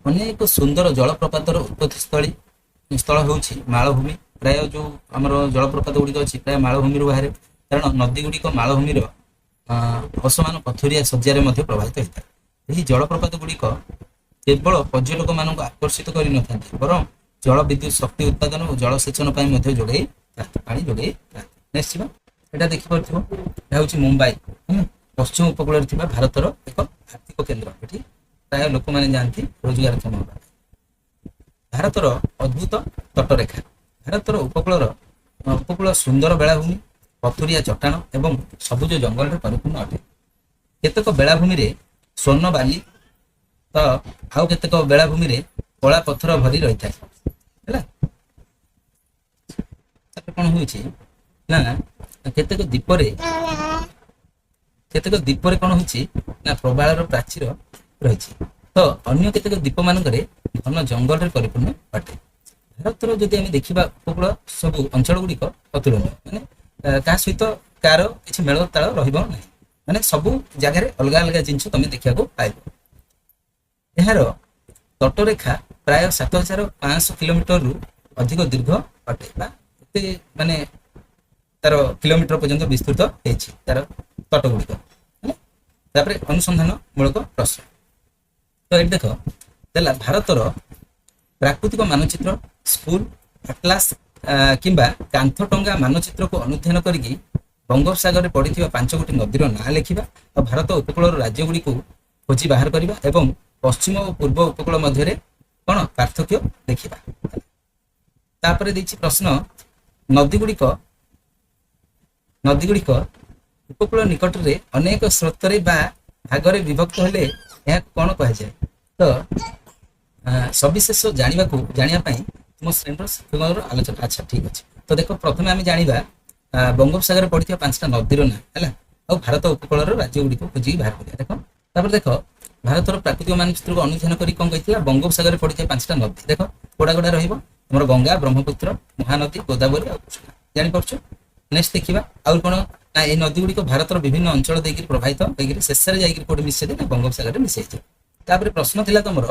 Speaker 1: ଅନେକ ସୁନ୍ଦର ଜଳପ୍ରପାତର ଉତ୍ପତ୍ତି ସ୍ଥଳ ହେଉଛି ମାଳଭୂମି। ପ୍ରାୟ ଯୋଉ ଆମର ଜଳପ୍ରପାତ ଗୁଡ଼ିକ ଅଛି ପ୍ରାୟ ମାଳଭୂମିରୁ ବାହାରେ, କାରଣ ନଦୀ ଗୁଡ଼ିକ ମାଳଭୂମିର ଅସମାନ ପଥୁରିଆ ଶଯ୍ୟାରେ ମଧ୍ୟ ପ୍ରବାହିତ ହୋଇଥାଏ। ଏହି ଜଳପ୍ରପାତ ଗୁଡ଼ିକ କେବଳ ପର୍ଯ୍ୟଟକମାନଙ୍କୁ ଆକର୍ଷିତ କରିନଥାନ୍ତି, ବରଂ ଜଳ ବିଦ୍ୟୁତ ଶକ୍ତି ଉତ୍ପାଦନ ଓ ଜଳସେଚନ ପାଇଁ ମଧ୍ୟ ପାଣି ଯୋଗାଇ ନିଶ୍ଚିତ। ଏଇଟା ଦେଖିପାରୁଥିବ, ଏହା ହେଉଛି ମୁମ୍ବାଇ, ପଶ୍ଚିମ ଉପକୂଳରେ ଥିବା ଭାରତର ଏକ ଆର୍ଥିକ କେନ୍ଦ୍ର। ଏଠି ପ୍ରାୟ ଲୋକମାନେ ଯାଆନ୍ତି ରୋଜଗାରକ୍ଷମ ହେବା। ଭାରତର ଅଦ୍ଭୁତ ତଟରେଖା। ଭାରତର ଉପକୂଳ ସୁନ୍ଦର ବେଳାଭୂମି, ପଥୁରିଆ ଚଟାଣ ଏବଂ ସବୁଜ ଜଙ୍ଗଲରେ ପରିପୂର୍ଣ୍ଣ ଅଟେ। କେତେକ ବେଳାଭୂମିରେ ସ୍ୱର୍ଣ୍ଣ ବାଲି ତ ଆଉ କେତେକ ବେଳାଭୂମିରେ କଳା ପଥର ଭରି ରହିଥାଏ ହେଲା। ତାପରେ କଣ ହେଉଛି ନା କେତେକ ଦ୍ୱୀପରେ କଣ ହେଉଛି ନା ପ୍ରବାଳର ପ୍ରାଚୀର ରହିଛି, ତ ଅନ୍ୟ କେତେକ ଦ୍ୱୀପ ମାନଙ୍କରେ ଘନ ଜଙ୍ଗଲରେ ପରିପୂର୍ଣ୍ଣ ଅଟେ। ଭାରତର ଯଦି ଆମେ ଦେଖିବା ଉପକୂଳ ସବୁ ଅଞ୍ଚଳ ଗୁଡ଼ିକ ଅତୁଳନୀୟ, ମାନେ କାହା ସହିତ କାହାର କିଛି ମେଳ ତାଳ ରହିବ ନାହିଁ, ମାନେ ସବୁ ଜାଗାରେ ଅଲଗା ଅଲଗା ଜିନିଷ ତମେ ଦେଖିବାକୁ ପାଇବ। ଏହାର ତଟରେଖା ପ୍ରାୟ 7500 କିଲୋମିଟରରୁ ଅଧିକ ଦୀର୍ଘ ଅଟେ, ବା ଏତେ ମାନେ ତାର କିଲୋମିଟର ପର୍ଯ୍ୟନ୍ତ ବିସ୍ତୃତ ହେଇଛି ତାର ତଟ ଗୁଡ଼ିକ। ତାପରେ ଅନୁସନ୍ଧାନ ମୂଳକ ପ୍ରଶ୍ନ। ତ ଏଠି ଦେଖ ଦେଲା ଭାରତର ପ୍ରାକୃତିକ ମାନଚିତ୍ର, ସ୍କୁଲ ଆଟଲାସ କିମ୍ବା କାନ୍ଥ ଟଙ୍ଗା ମାନଚିତ୍ରକୁ ଅନୁଧ୍ୟାନ କରିକି ବଙ୍ଗୋପସାଗରରେ ପଡ଼ିଥିବା 5ଗୋଟି ନଦୀର ନାଁ ଲେଖିବା ଆଉ ଭାରତ ଉପକୂଳର ରାଜ୍ୟ ଗୁଡ଼ିକୁ ଖୋଜି ବାହାର କରିବା ଏବଂ ପଶ୍ଚିମ ଓ ପୂର୍ବ ଉପକୂଳ ମଧ୍ୟରେ କଣ ପାର୍ଥକ୍ୟ ଦେଖିବା। ତାପରେ ଦେଇଛି ପ୍ରଶ୍ନ, ନଦୀ ଗୁଡ଼ିକ ଉପକୂଳ ନିକଟରେ ଅନେକ ସ୍ରୋତରେ ବା ଭାଗରେ ବିଭକ୍ତ ହେଲେ ଏହାକୁ କଣ କୁହାଯାଏ? ତ ସବିଶେଷ ଜାଣିବା ପାଇଁ ତୁମ ଶ୍ରେଣୀର ଶିକ୍ଷକଙ୍କର ଆଲୋଚନା। ଆଚ୍ଛା ଠିକ ଅଛି। ତ ଦେଖ, ପ୍ରଥମେ ଆମେ ଜାଣିବା ବଙ୍ଗୋପସାଗରରେ ପଡ଼ିଥିବା 5ଟା ନଦୀର ନାଁ ହେଲା, ଆଉ ଭାରତ ଉପକୂଳର ରାଜ୍ୟ ଗୁଡ଼ିକୁ ଖୋଜିକି ବାହାର କରିବା। ଦେଖ, ତାପରେ ଦେଖ ଭାରତର ପ୍ରାକୃତିକ ମାନଚିତ୍ରକୁ ଅନୁଧ୍ୟାନ କରି କଣ କହିଥିଲା, ବଙ୍ଗୋପସାଗରରେ ପଡ଼ିଥିବା 5ଟା ନଦୀ ଦେଖ କୋଉଟା କୋଉଟା ରହିବ, ଆମର ଗଙ୍ଗା, ବ୍ରହ୍ମପୁତ୍ର, ମହାନଦୀ, ଗୋଦାବରୀ ଆଉ କୃଷ୍ଣା। ଜାଣିପାରୁଛ। ନେକ୍ସଟ ଦେଖିବା ଆଉ କଣ ନା ଏହି ନଦୀ ଗୁଡ଼ିକ ଭାରତର ବିଭିନ୍ନ ଅଞ୍ଚଳ ଦେଇକି ପ୍ରବାହିତ ହେଇକି ଶେଷରେ ଯାଇକି କୋଉଠି ମିଶେଇଥାଏ ନା ବଙ୍ଗୋପସାଗରରେ ମିଶେଇଥାଏ। ତାପରେ ପ୍ରଶ୍ନ ଥିଲା ତମର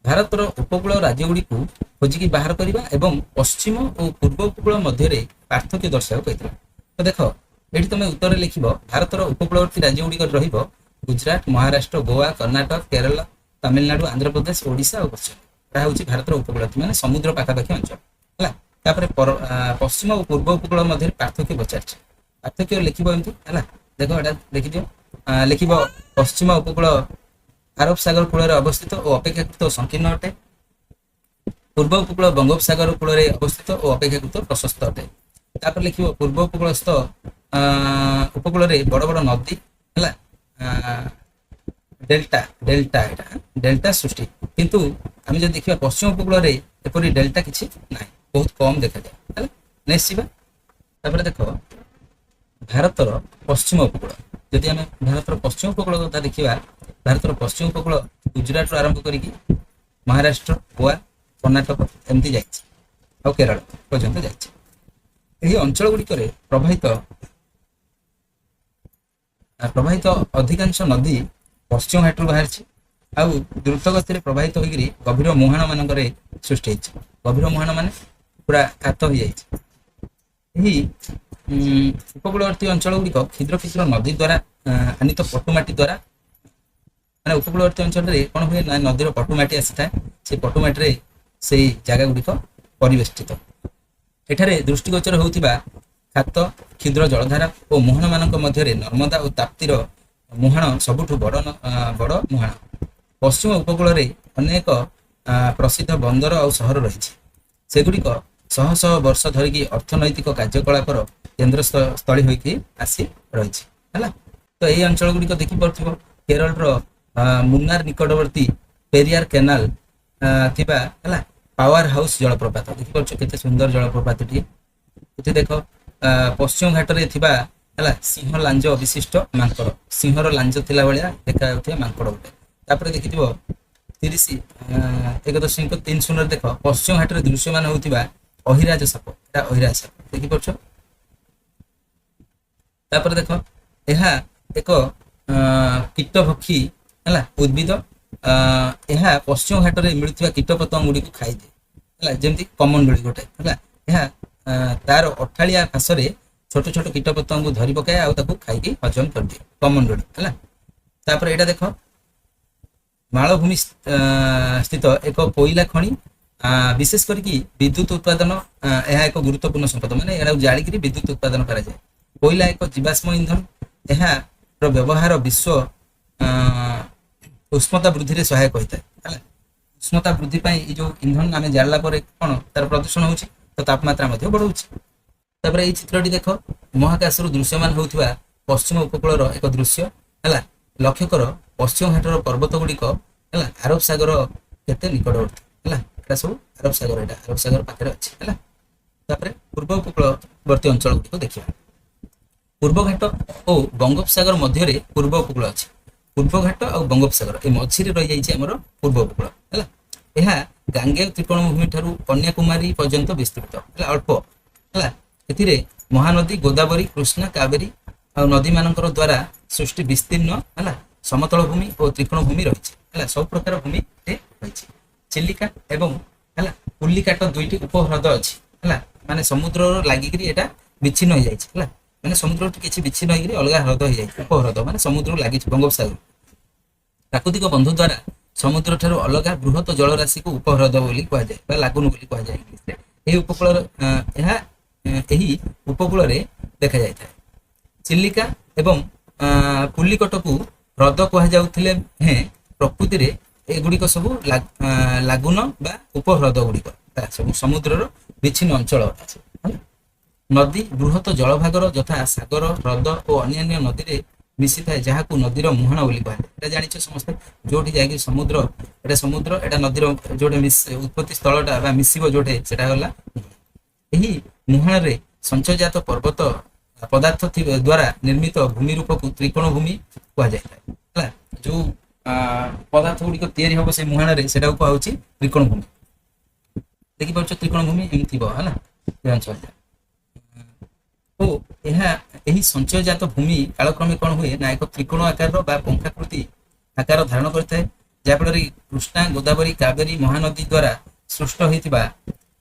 Speaker 1: ଭାରତର ଉପକୂଳ ରାଜ୍ୟ ଗୁଡ଼ିକୁ ଖୋଜିକି ବାହାର କରିବା ଏବଂ ପଶ୍ଚିମ ଓ ପୂର୍ବ ଉପକୂଳ ମଧ୍ୟରେ ପାର୍ଥକ୍ୟ ଦର୍ଶାଇବାକୁ କହିଥିଲା। ତ ଦେଖ ଏଠି ତମେ ଉତ୍ତରରେ ଲେଖିବ ଭାରତର ଉପକୂଳବର୍ତ୍ତୀ ରାଜ୍ୟ ଗୁଡ଼ିକରେ ରହିବ ଗୁଜୁରାଟ, ମହାରାଷ୍ଟ୍ର, ଗୋଆ, କର୍ଣ୍ଣାଟକ, କେରଳ, ତାମିଲନାଡୁ, ଆନ୍ଧ୍ରପ୍ରଦେଶ, ଓଡ଼ିଶା ଆଉ ପଶ୍ଚିମ। ଏହା ହେଉଛି ଭାରତର ଉପକୂଳବର୍ତ୍ତୀ ମାନେ ସମୁଦ୍ର ପାଖାପାଖି ଅଞ୍ଚଳ ହେଲା। ତାପରେ ପଶ୍ଚିମ ଓ ପୂର୍ବ ଉପକୂଳ ମଧ୍ୟରେ ପାର୍ଥକ୍ୟ ପଚାରିଛି। ପାର୍ଥକ୍ୟ ଲେଖିବ ଏମିତି ହେଲା। ଦେଖ ଏଟା ଦେଖିଦିଅ, ଲେଖିବ ପଶ୍ଚିମ ଉପକୂଳ ଆରବ ସାଗର କୂଳରେ ଅବସ୍ଥିତ ଓ ଅପେକ୍ଷାକୃତ ସଂକୀର୍ଣ୍ଣ ଅଟେ। ପୂର୍ବ ଉପକୂଳ ବଙ୍ଗୋପସାଗର କୂଳରେ ଅବସ୍ଥିତ ଓ ଅପେକ୍ଷାକୃତ ପ୍ରଶସ୍ତ ଅଟେ। ତାପରେ ଲେଖିବ ପୂର୍ବ ଉପକୂଳରେ ବଡ଼ ବଡ଼ ନଦୀ ହେଲା, डेल्टा डेल्टा एटा डेल्टा सृष्टि किंतु आम जो देखा पश्चिम उपकूल में एपरी डेल्टा किसी ना बहुत कम देखा जाए नेक्स्ट जीवा तापर देख भारतर पश्चिम उपकूल जदि आम भारतर पश्चिम उपकूल कथा देखा भारतर पश्चिम उपकूल गुजरात आरंभ करी महाराष्ट्र गोवा कर्णाटक एमती जाइए केरल पर्यंत जाइए अंचल गुड़िक प्रभावित प्रभावित अधिकांश नदी पश्चिम घाटू बाहरी आउ द्रुत गति प्रभावित होकर गभीर मुहाण मानक सृष्टि गभीर मुहाण मान पूरा कात हो उपकूलवर्ती अंचल गुड़िक क्षुद्र क्षुद्र नदी द्वारा आनीत पटुमाटी द्वारा मैंने उपकूलवर्ती अंचल में कौन हुए ना नदीर पटुमाटी आसी था से पटुमाटी से जगह गुड़िक परिवेष्टित एठारे दृष्टिगोचर होता खात क्षुद्र जलधारा और मुहाण मान मध्य नर्मदा और ताप्तीर मुहाण सबुठ बड़ बड़ मुहाण पश्चिम उपकूल में अनेक प्रसिद्ध बंदर और सहर रही सेगुड़िक शह शह वर्ष धरिकी अर्थनैतिक कार्यकलापर केन्द्र स्थली होगी आसी रही है तो यही अंचल गुड़िक देखिपे केरल मुन्नार निकटवर्ती पेरियार केनाल थिबा है पावर हाउस जलप्रपात देखिपे केते सुंदर जलप्रपात टी देख पश्चिम घाट में थिबा है सिंह लांज विशिष्ट मांकड़ सिंहर लांज थिला भाया देखा मांकड़ गोटे तापर देखि 31.30 देख पश्चिम घाट में दृश्यमान होता अहिराज साप एटा अहिराज साप देखिपे तापर देख यह एक कीटभक्षी है उद्भिद यह पश्चिम घाट में मिलता कीट पतंग गुड़ी को खाईदे जमी कमंडोली गोटे है तार अठाड़िया फाशरे छोट छोट कीट पतंग को धरी पकाए आउ खाई हजम कर दिए कमंडोली है तापर यहाँ देख मालभूमि स्थित एक कोयला खनि विशेष करके विद्युत उत्पादन यह एक गुरुत्वपूर्ण संपद माने यहाँ जालिक विद्युत उत्पादन करा जाए कोयला एक जीवाश्म इंधन यार व्यवहार विश्व उष्णता वृद्धि सहायक होता है उष्णता वृद्धि जो इंधन आम जाड़ा पर कौन तार प्रदूषण हो तो तापमात्रा बढ़ाऊँ तापर ये चित्रटी देख महाकाश दृश्यमान होता पश्चिम उपकूल एक दृश्य है लक्ष्य कर पश्चिम घाटर पर्वत गुड़िक है आरब सागर केते निकटवर्ती है सब आरब सागर यहाँ आरब सागर पाखे अच्छी है पूर्व उपकूलवर्ती अंचल गुड़िक देखा पूर्वघाट और बंगोपसागर मध्य पूर्व उपकूल अच्छी पूर्वघाट और बंगोपसागर ये मझिरे रही जाइए आमर पूर्व उपकूल है यह गांगेय त्रिकोणभूमि ठारू कन्याकुमारी पर्यंत विस्तृत है अल्प है ए महानदी गोदावरी कृष्णा कावेरी और नदी मान द्वारा सृष्टि विस्तीर्ण है समतल भूमि और त्रिकोण भूमि रही सब प्रकार भूमि रही चिलिका एवं है पुलिकाट दुईटी उपह्रद अच्छी है माने समुद्र लगिकी यहाँ विच्छिन्न हो जाए मैंने समुद्र किसी विच्छिन्न होकर अलग ह्रद हो जाए उपह्रद मैंने समुद्र लगी बंगोपसागर प्राकृतिक बंधु द्वारा समुद्र ठारू अलग बृहत जलराशि को उपह्रद बोली कहुए लागुन बोली कहुए इंग्लीश यही उपकूल देखा जाए चिलिका एवं पुलिकट को ह्रद कहुले हें प्रकृति में एगुड़िक सब लागुन बा उपह्रद गुड़िक सब समुद्र विच्छिन्न अंचल नदी बृहत जलभागर यथा सागर ह्रद और अन्य नदी में मिसी थाए जहाँ को नदीर मुहाण बोली कहुए जान समस्ते जो समुद्र एटा समुद्र एटा नदीर जो उत्पत्ति स्थलटा मिसब जोटे से गला यही मुहाण में संचयजात पर्वत पदार्थ द्वारा निर्मित भूमि रूप को त्रिकोण भूमि कहुए जो पदार्थ गुड़िक हम से मुहाण से कहूँ त्रिकोण भूमि देखिपार त्रिकोण भूमि एमती है अंचल यही संचयजात भूमि कालक्रमे कौन हुए ना एक त्रिकोण आकार पंखाकृति आकार धारण करता है जहाँफल कृष्णा गोदावरी कावेरी महानदी द्वारा सृष्ट होता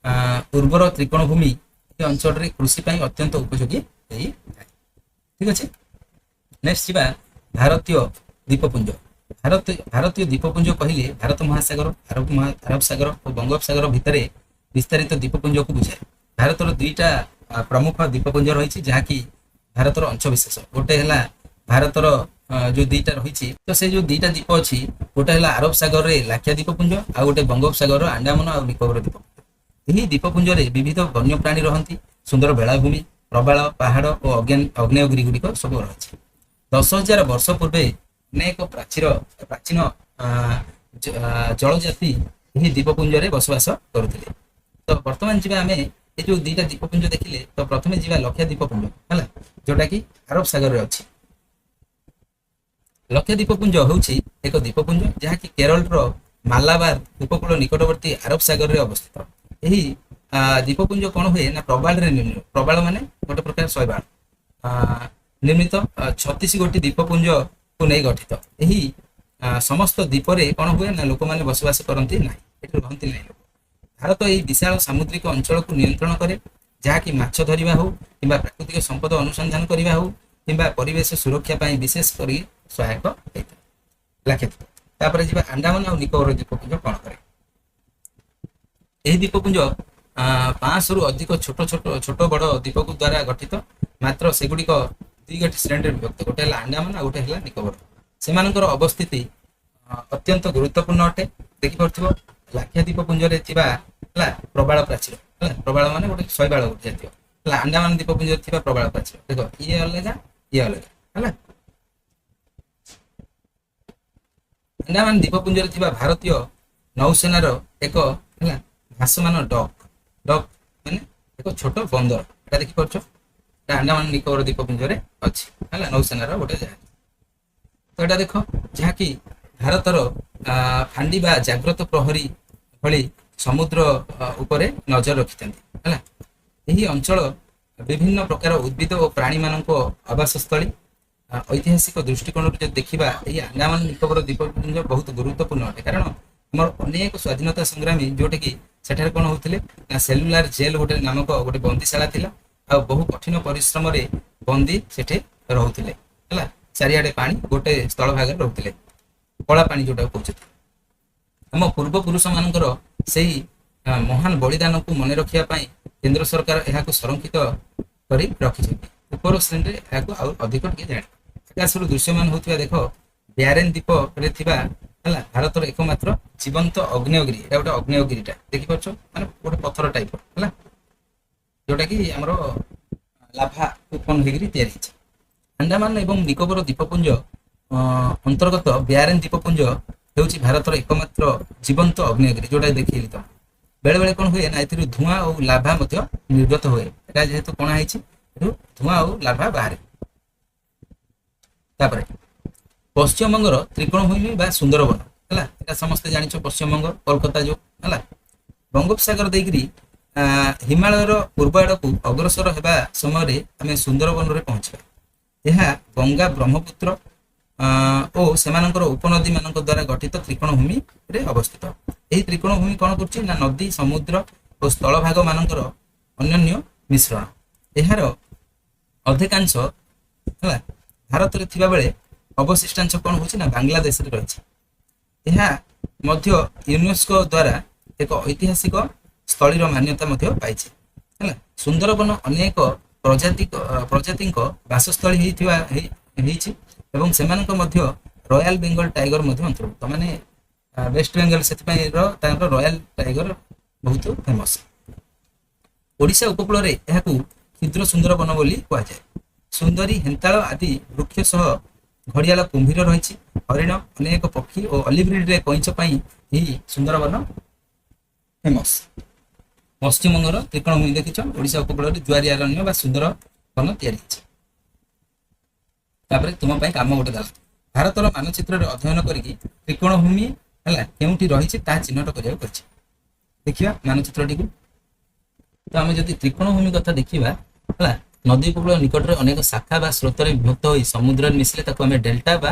Speaker 1: उर्वर त्रिकोण भूमि अंचल कृषि अत्यंत उपयोगी ठीक अच्छे नेक्स्ट जा भारतीय द्वीपपुंज भारतीय द्वीपपुंज कहले भारत महासागर अरब सागर और बंगोपसागर भितर विस्तारित द्वीपपुंज को बुझाए भारत दुईटा प्रमुख द्वीपपुंज रही जहाँकि भारतर अंश विशेष गोटे है भारतर जो दुईटा रही तो से जो दुईटा द्वीप अच्छी गोटे है अरब सागर में लाखिया द्वीपपुंज आ गोटे बंगोपसागर आंडामान और निकोबर द्वीपपुंज यही द्वीपपुंज में विविध वन्य प्राणी रहती सुंदर बेलाभूमि प्रबाल पहाड़ और अग्नेयगिरी गुड़िक सब रही 10,000 वर्ष पूर्वे ଅନେକ ପ୍ରାଚୀନ ଜଳଜାତି ଏହି ଦ୍ୱୀପପୁଞ୍ଜରେ ବସବାସ କରୁଥିଲେ। ତ ବର୍ତ୍ତମାନ ଯିବା ଆମେ ଏ ଯୋଉ ଦିଟା ଦ୍ୱୀପପୁଞ୍ଜ ଦେଖିଲେ, ତ ପ୍ରଥମେ ଯିବା ଲକ୍ଷା ଦ୍ୱୀପପୁଞ୍ଜ ହେଲା, ଯୋଉଟା କି ଆରବ ସାଗରରେ ଅଛି। ଲକ୍ଷା ଦ୍ୱୀପପୁଞ୍ଜ ହେଉଛି ଏକ ଦ୍ୱୀପପୁଞ୍ଜ ଯାହାକି କେରଳର ମାଲାବାର ଉପକୂଳ ନିକଟବର୍ତ୍ତୀ ଆରବ ସାଗରରେ ଅବସ୍ଥିତ। ଏହି ଦ୍ୱୀପପୁଞ୍ଜ କଣ ହୁଏ ନା ପ୍ରବାଳରେ ନିର୍ମିତ। ପ୍ରବାଳ ମାନେ ଗୋଟେ ପ୍ରକାର ଶୈବାଳ ନିର୍ମିତ 36 ଗୋଟି ଦ୍ୱୀପପୁଞ୍ଜକୁ ନେଇ ଗଠିତ। ଏହି ସମସ୍ତ ଦ୍ୱୀପରେ କଣ ହୁଏ ନା ଲୋକମାନେ ବସବାସ କରନ୍ତି ନାହିଁ, ଏଠି ରହନ୍ତି ନାହିଁ ଲୋକ। ଭାରତ ଏହି ବିଶାଳ ସାମୁଦ୍ରିକ ଅଞ୍ଚଳକୁ ନିୟନ୍ତ୍ରଣ କରେ, ଯାହାକି ମାଛ ଧରିବା ହଉ କିମ୍ବା ପ୍ରାକୃତିକ ସମ୍ପଦ ଅନୁସନ୍ଧାନ କରିବା ହଉ କିମ୍ବା ପରିବେଶ ସୁରକ୍ଷା ପାଇଁ ବିଶେଷ କରି ସହାୟକ ହୋଇଥାଏ। ଲାକ୍ଷାଦ୍ୱୀପ। ତାପରେ ଯିବା ଆଣ୍ଡାମାନ ଆଉ ନିକୋବର ଦ୍ୱୀପପୁଞ୍ଜ କଣ କରେ। ଏହି ଦ୍ୱୀପପୁଞ୍ଜ 500ରୁ ଅଧିକ ଛୋଟ ବଡ଼ ଦ୍ୱୀପକୁ ଦ୍ୱାରା ଗଠିତ, ମାତ୍ର ସେଗୁଡ଼ିକ ଦୁଇ ଗୋଟି ଶ୍ରେଣୀରେ ବିଭକ୍ତ। ଗୋଟେ ହେଲା ଆଣ୍ଡାମାନ ଆଉ ଗୋଟେ ହେଲା ନିକୋବର। ସେମାନଙ୍କର ଅବସ୍ଥିତି ଅତ୍ୟନ୍ତ ଗୁରୁତ୍ୱପୂର୍ଣ୍ଣ ଅଟେ। ଦେଖିପାରୁଥିବ ଲାକ୍ଷାଦ୍ୱୀପପୁଞ୍ଜରେ ଥିବା ହେଲା ପ୍ରବାଳ ପ୍ରାଚୀର ହେଲା, ପ୍ରବାଳ ମାନେ ଗୋଟେ ଶୈବାଳ ଜାତୀୟ ହେଲା। ଆଣ୍ଡାମାନ ଦ୍ୱୀପପୁଞ୍ଜରେ ଥିବା ପ୍ରବାଳ ପ୍ରାଚୀର ଦେଖ, ଇଏ ଅଲଗା ହେଲା। ଆଣ୍ଡାମାନ ଦ୍ୱୀପପୁଞ୍ଜରେ ଥିବା ଭାରତୀୟ ନୌସେନାର ଏକ ହେଲା ଭାସମାନ ଡକ୍ ମାନେ ଏକ ଛୋଟ ବନ୍ଦର, ଏଟା ଦେଖିପାରୁଛ। ଏଟା ଆଣ୍ଡାମାନ ନିକୋବର ଦ୍ୱୀପପୁଞ୍ଜରେ ଅଛି ହେଲା, ନୌସେନାର ଗୋଟେ ଜାହାଜ। ତ ଏଟା ଦେଖ, ଯାହାକି ଭାରତର ଫାଣ୍ଡି ବା ଜାଗ୍ରତ ପ୍ରହରୀ ଭଳି ସମୁଦ୍ର ଉପରେ ନଜର ରଖିଥାନ୍ତି ହେଲା। ଏହି ଅଞ୍ଚଳ ବିଭିନ୍ନ ପ୍ରକାର ଉଦ୍ଭିଦ ଓ ପ୍ରାଣୀମାନଙ୍କ ଆବାସସ୍ଥଳୀ। ଐତିହାସିକ ଦୃଷ୍ଟିକୋଣରୁ ଯଦି ଦେଖିବା, ଏହି ଆଣ୍ଡାମାନ ନିକୋବର ଦ୍ୱୀପପୁଞ୍ଜ ବହୁତ ଗୁରୁତ୍ୱପୂର୍ଣ୍ଣ ଅଟେ, କାରଣ ଆମର ଅନେକ ସ୍ୱାଧୀନତା ସଂଗ୍ରାମୀ ଯୋଉଟାକି ସେଠାରେ କଣ ହଉଥିଲେ ନା ସେଲୁଲାର ଜେଲ ଗୋଟେ ନାମକ ଗୋଟେ ବନ୍ଦୀଶାଳା ଥିଲା, ଆଉ ବହୁ କଠିନ ପରିଶ୍ରମରେ ବନ୍ଦୀ ସେଠି ରହୁଥିଲେ ହେଲା। ଚାରିଆଡେ ପାଣି, ଗୋଟେ ସ୍ଥଳ ଭାଗରେ ରହୁଥିଲେ, କଳା ପାଣି ଯୋଉଟା କହୁଛନ୍ତି। ଆମ ପୂର୍ବପୁରୁଷ ମାନଙ୍କର ସେଇ ମହାନ ବଳିଦାନକୁ ମନେ ରଖିବା ପାଇଁ କେନ୍ଦ୍ର ସରକାର ଏହାକୁ ସଂରକ୍ଷିତ କରି ରଖିଛନ୍ତି। ଉପର ଶ୍ରେଣୀରେ ଏହାକୁ ଆଉ ଅଧିକ ଟିକେ ଜାଣେ। ଆକାଶରୁ ଦୃଶ୍ୟମାନ ହେଉଥିବା ଦେଖ, ବ୍ୟାରେନ ଦ୍ୱୀପରେ ଥିବା ହେଲା ଭାରତର ଏକମାତ୍ର ଜୀବନ୍ତ ଅଗ୍ନେୟଗିରି। ଏଟା ଗୋଟେ ଅଗ୍ନେୟଗିରିଟା ଦେଖିପାରୁଛ, ମାନେ ଗୋଟେ ପଥର ଟାଇପ ହେଲା, ଯୋଉଟା କି ଆମର ଲାଭା ଉତ୍ପନ୍ନ ହେଇକିରି ତିଆରି ହେଇଛି। ଆଣ୍ଡାମାନ ଏବଂ ନିକୋବର ଦ୍ୱୀପପୁଞ୍ଜ ଅନ୍ତର୍ଗତ ବ୍ୟାରେନ ଦ୍ୱୀପପୁଞ୍ଜ ହେଉଛି ଭାରତର ଏକମାତ୍ର ଜୀବନ୍ତ ଅଗ୍ନେୟଗିରି, ଯୋଉଟା ଦେଖେଇଲି ତମ। ବେଳେ ବେଳେ କଣ ହୁଏ ନା ଏଥିରୁ ଧୂଆଁ ଆଉ ଲାଭା ମଧ୍ୟ ନିର୍ଗତ ହୁଏ। ଏଟା ଯେହେତୁ କଣା ହେଇଛି, ଏଠୁ ଧୂଆଁ ଆଉ ଲାଭା ବାହାରେ। ତାପରେ ପଶ୍ଚିମବଙ୍ଗର ତ୍ରିକୋଣଭୂମି ବା ସୁନ୍ଦରବନ ହେଲା, ଏଟା ସମସ୍ତେ ଜାଣିଛ, ପଶ୍ଚିମବଙ୍ଗ କୋଲକାତା ଯୋଉ ହେଲା। ବଙ୍ଗୋପସାଗର ଦେଇକିରି ହିମାଳୟର ପୂର୍ବ ଆଡକୁ ଅଗ୍ରସର ହେବା ସମୟରେ ଆମେ ସୁନ୍ଦରବନରେ ପହଞ୍ଚିବା। ଏହା ଗଙ୍ଗା, ବ୍ରହ୍ମପୁତ୍ର ଓ ସେମାନଙ୍କର ଉପନଦୀ ମାନଙ୍କ ଦ୍ୱାରା ଗଠିତ ତ୍ରିକୋଣଭୂମିରେ ଅବସ୍ଥିତ। ଏହି ତ୍ରିକୋଣଭୂମି କଣ କରୁଛି ନା ନଦୀ, ସମୁଦ୍ର ଓ ସ୍ଥଳଭାଗ ମାନଙ୍କର ଅନ୍ୟନ୍ୟ ମିଶ୍ରଣ। ଏହାର ଅଧିକାଂଶ ହେଲା ଭାରତରେ ଥିବା ବେଳେ ଅବଶିଷ୍ଟାଂଶ କଣ ହଉଛି ନା ବାଂଲାଦେଶରେ ରହିଛି। ଏହା ମଧ୍ୟ ୟୁନେସ୍କୋ ଦ୍ୱାରା ଏକ ଐତିହାସିକ ସ୍ଥଳୀର ମାନ୍ୟତା ମଧ୍ୟ ପାଇଛି ହେଲା। ସୁନ୍ଦରବନ ଅନେକ ପ୍ରଜାତିଙ୍କ ବାସସ୍ଥଳୀ ହେଇଛି ଏବଂ ସେମାନଙ୍କ ମଧ୍ୟ ରୟାଲ ବେଙ୍ଗଲ ଟାଇଗର ମଧ୍ୟ ଅନ୍ତର୍ଭୁକ୍ତ। ମାନେ ୱେଷ୍ଟ ବେଙ୍ଗଲ ସେଥିପାଇଁ ତାଙ୍କର ରୟାଲ ଟାଇଗର ବହୁତ ଫେମସ। ଓଡ଼ିଶା ଉପକୂଳରେ ଏହାକୁ କ୍ଷୁଦ୍ର ସୁନ୍ଦରବନ ବୋଲି କୁହାଯାଏ। ସୁନ୍ଦରୀ, ହେନ୍ତାଳ ଆଦି ବୃକ୍ଷ ସହ ଘଡ଼ିଆଳ, କୁମ୍ଭୀର ରହିଛି। ହରିଣ, ଅନେକ ପକ୍ଷୀ ଓ ଅଲିଭ୍ କଇଁଛ ପାଇଁ ଏହି ସୁନ୍ଦରବନ ଫେମସ। ପଶ୍ଚିମବଙ୍ଗର ତ୍ରିକୋଣଭୂମି ଦେଖିଛ, ଓଡ଼ିଶା ଉପକୂଳରେ ଜୁଆରୀ ଅରଣ୍ୟ ବା ସୁନ୍ଦରବନ ତିଆରି ହେଇଛି। ତାପରେ ତୁମ ପାଇଁ କାମ ଗୋଟେ ଦେଲା, ଭାରତର ମାନଚିତ୍ରରେ ଅଧ୍ୟୟନ କରିକି ତ୍ରିକୋଣଭୂମି ହେଲା କେଉଁଠି ରହିଛି ତାହା ଚିହ୍ନଟ କରିବାକୁ କହିଛି। ଦେଖିବା ମାନଚିତ୍ରଟିକୁ। ତ ଆମେ ଯଦି ତ୍ରିକୋଣଭୂମି କଥା ଦେଖିବା ହେଲା, ନଦୀ ଉପକୂଳ ନିକଟରେ ଅନେକ ଶାଖା ବା ସ୍ରୋତରେ ବିଭକ୍ତ ହୋଇ ସମୁଦ୍ରରେ ମିଶିଲେ ତାକୁ ଆମେ ଡେଲ୍ଟା ବା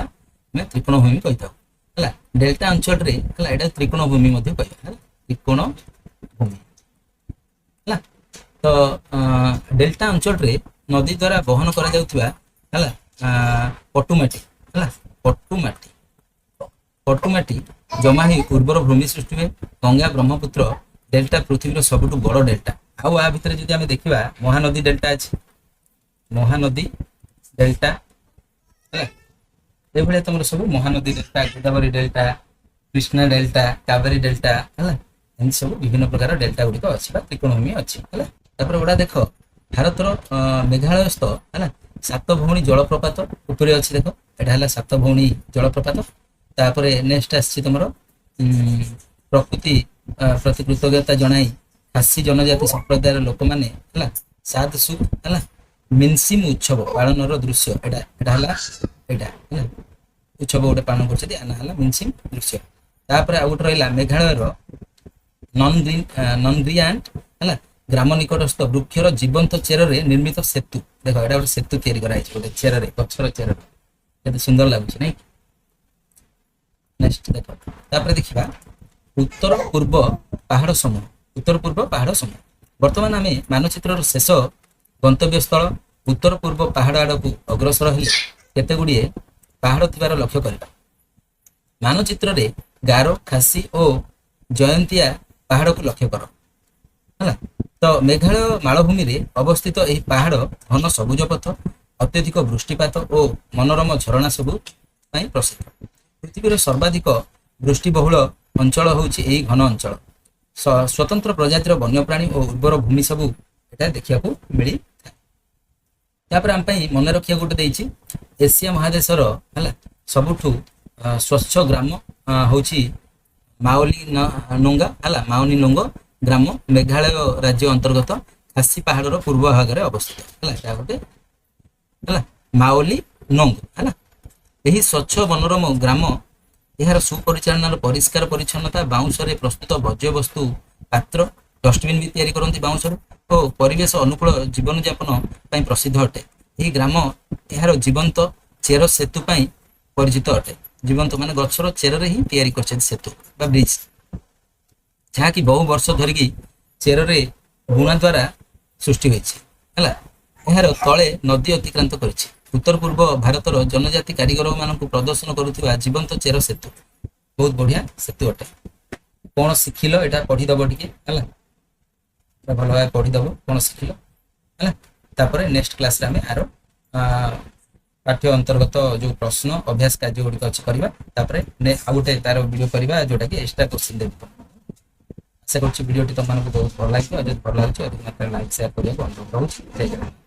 Speaker 1: ଆମେ ତ୍ରିକୋଣଭୂମି କହିଥାଉ ହେଲା। ଡେଲ୍ଟା ଅଞ୍ଚଳରେ ହେଲା ଏଇଟା ତ୍ରିକୋଣଭୂମି ମଧ୍ୟ କହିବା ହେଲା, ତ୍ରିକୋଣଭୂମି ହେଲା। ତ ଡେଲ୍ଟା ଅଞ୍ଚଳରେ ନଦୀ ଦ୍ୱାରା ବହନ କରାଯାଉଥିବା ହେଲା ପଟୁମାଟି ହେଲା, ପଟୁମାଟି ଜମା ହେଇ ଉର୍ବର ଭୂମି ସୃଷ୍ଟି ହୁଏ। ଗଙ୍ଗା, ବ୍ରହ୍ମପୁତ୍ର ଡେଲ୍ଟା ପୃଥିବୀର ସବୁଠୁ ବଡ଼ ଡେଲ୍ଟା। ଆଉ ଆ ଭିତରେ ଯଦି ଆମେ ଦେଖିବା ମହାନଦୀ ଡେଲ୍ଟା ଅଛି, ମହାନଦୀ ଡେଲ୍ଟା ହେଲା, ଏଇଭଳିଆ ତମର ସବୁ Mahanadi delta, Godavari delta, Krishna delta, Kaveri delta ହେଲା, ଏମିତି ସବୁ ବିଭିନ୍ନ ପ୍ରକାର ଡେଲ୍ଟା ଗୁଡ଼ିକ ଅଛି ବା ତ୍ରିକୋଣଭୂମି ଅଛି ହେଲା। ତାପରେ ଗୁଡ଼ା ଦେଖ, ଭାରତର ମେଘାଳୟସ୍ଥ ହେଲା 7 ଭଉଣୀ ଜଳପ୍ରପାତ ଉପରେ ଅଛି ଦେଖ, এটা ହେଲା ସାତ ଭଉଣୀ ଜଳପ୍ରପାତ। ତାପରେ ନେକ୍ସଟ ଆସିଛି ତମର ପ୍ରକୃତି ପ୍ରତି କୃତଜ୍ଞତା ଜଣାଇ ଖାସି ଜନଜାତି ସମ୍ପ୍ରଦାୟର ଲୋକମାନେ ହେଲା ସାତ ସୁଖ ହେଲା ମିନସିମ ଉତ୍ସବ ପାଳନର ଦୃଶ୍ୟ ଏଟା ଏଟା ହେଲା ଏଇଟା ହେଲା ଉତ୍ସବ ଗୋଟେ ପାଳନ କରୁଛନ୍ତି ୟା ନାଁ ହେଲା ମିନସିମ ଦୃଶ୍ୟ। ତାପରେ ଆଉ ଗୋଟେ ରହିଲା ମେଘାଳୟର ନନଗ୍ରିଆଣ୍ଟ ହେଲା ଗ୍ରାମ ନିକଟସ୍ଥ ବୃକ୍ଷର ଜୀବନ୍ତ ଚେରରେ ନିର୍ମିତ ସେତୁ। ଦେଖ ଏଇଟା ଗୋଟେ ସେତୁ ତିଆରି କରାଯାଇଛି ଗୋଟେ ଚେରରେ ଗଛର ଚେରରେ କେତେ ସୁନ୍ଦର ଲାଗୁଛି ନାଇଁ। ନେକ୍ସଟ ଦେଖ ତାପରେ ଦେଖିବା ଉତ୍ତର ପୂର୍ବ ପାହାଡ଼ ସମୂହ। ଉତ୍ତର ପୂର୍ବ ପାହାଡ଼ ସମୂହ ବର୍ତ୍ତମାନ ଆମେ ମାନଚିତ୍ରର ଶେଷ ଗନ୍ତବ୍ୟ ସ୍ଥଳ ଉତ୍ତର ପୂର୍ବ ପାହାଡ଼ ଆଡ଼କୁ ଅଗ୍ରସର ହେଲେ କେତେ ଗୁଡ଼ିଏ ପାହାଡ଼ ଥିବାର ଲକ୍ଷ୍ୟ କରିବା। ମାନଚିତ୍ରରେ ଗାରୋ ଖାସି ଓ ଜୟନ୍ତିଆ ପାହାଡ଼କୁ ଲକ୍ଷ୍ୟ କର ହେଲା। ତ ମେଘାଳୟ ମାଳଭୂମିରେ ଅବସ୍ଥିତ ଏହି ପାହାଡ଼ ଘନ ସବୁଜ ପଥ ଅତ୍ୟଧିକ ବୃଷ୍ଟିପାତ ଓ ମନୋରମ ଝରଣା ସବୁ ପାଇଁ ପ୍ରସିଦ୍ଧ। ପୃଥିବୀର ସର୍ବାଧିକ ବୃଷ୍ଟିବହୁଳ ଅଞ୍ଚଳ ହେଉଛି ଏହି ଘନ ଅଞ୍ଚଳ। ସ୍ୱତନ୍ତ୍ର ପ୍ରଜାତିର ବନ୍ୟପ୍ରାଣୀ ଓ ଉର୍ବର ଭୂମି ସବୁ ଏଟା ଦେଖିବାକୁ ମିଳିଥାଏ। ତାପରେ ଆମ ପାଇଁ ମନେ ରଖିବାକୁ ଗୋଟେ ଦେଇଛି ଏସିଆ ମହାଦେଶର ହେଲା ସବୁଠୁ ସ୍ୱଚ୍ଛ ଗ୍ରାମ ହେଉଛି ମାଓଲି ନୋଙ୍ଗା ହେଲା ମାଓନି ନୋଙ୍ଗ ଗ୍ରାମ ମେଘାଳୟ ରାଜ୍ୟ ଅନ୍ତର୍ଗତ ଖାସି ପାହାଡ଼ର ପୂର୍ବ ଭାଗରେ ଅବସ୍ଥିତ ହେଲା। ଏହା ଗୋଟେ ହେଲା ମାଓଲି ନୋଙ୍ଗ ହେଲା। ଏହି ସ୍ୱଚ୍ଛ ମନୋରମ ଗ୍ରାମ ଏହାର ସୁପରିଚାଳନାର ପରିଷ୍କାର ପରିଚ୍ଛନ୍ନତା ବାଉଁଶରେ ପ୍ରସ୍ତୁତ ବର୍ଜ୍ୟବସ୍ତୁ ପାତ୍ର ଡଷ୍ଟବିନ୍ ବି ତିଆରି କରନ୍ତି ବାଉଁଶରେ ଓ ପରିବେଶ ଅନୁକୂଳ ଜୀବନଯାପନ ପାଇଁ ପ୍ରସିଦ୍ଧ ଅଟେ। ଏହି ଗ୍ରାମ ଏହାର ଜୀବନ୍ତ ଚେର ସେତୁ ପାଇଁ ପରିଚିତ ଅଟେ। ଜୀବନ୍ତ ମାନେ ଗଛର ଚେରରେ ହିଁ ତିଆରି କରିଛନ୍ତି ସେତୁ ବା ବ୍ରିଜ ଯାହାକି ବହୁ ବର୍ଷ ଧରିକି ଚେରରେ ବୁଣା ଦ୍ୱାରା ସୃଷ୍ଟି ହୋଇଛି ହେଲା। ଏହାର ତଳେ ନଦୀ ଅତିକ୍ରାନ୍ତ କରିଛି। ଉତ୍ତର ପୂର୍ବ ଭାରତର ଜନଜାତି କାରିଗର ମାନଙ୍କୁ ପ୍ରଦର୍ଶନ କରୁଥିବା ଜୀବନ୍ତ ଚେର ସେତୁ ବହୁତ ବଢିଆ ସେତୁ ଅଟେ। କଣ ଶିଖିଲ ଏଇଟା ପଢିଦବ ଟିକେ ହେଲା ଭଲ ଭାବେ ପଢିଦବ କଣ ଶିଖିଲ ହେଲା। ତାପରେ ନେକ୍ସଟ କ୍ଲାସରେ ଆମେ ଆର ପାଠ୍ୟ ଅନ୍ତର୍ଗତ ଯୋଉ ପ୍ରଶ୍ନ ଅଭ୍ୟାସ କାର୍ଯ୍ୟ ଗୁଡ଼ିକ ଅଛି କରିବା। ତାପରେ ଆଉ ଗୋଟେ ତାର ଭିଡ଼ିଓ କରିବା ଯୋଉଟା କି ଏକ୍ସଟ୍ରା କ୍ୱେଶ୍ଚିନ୍ ଦେବି। ଆଶା କରୁଛି ଭିଡ଼ିଓଟି ତମମାନଙ୍କୁ ବହୁତ ଭଲ ଲାଗିବ। ଯଦି ଭଲ ଲାଗୁଛି ଅଧିକ ମାତ୍ରାରେ ଲାଇକ୍ ସେୟାର କରିବାକୁ ଅନୁରୋଧ ରହୁଛି। ଜୟ ଜଗନ୍ନାଥ।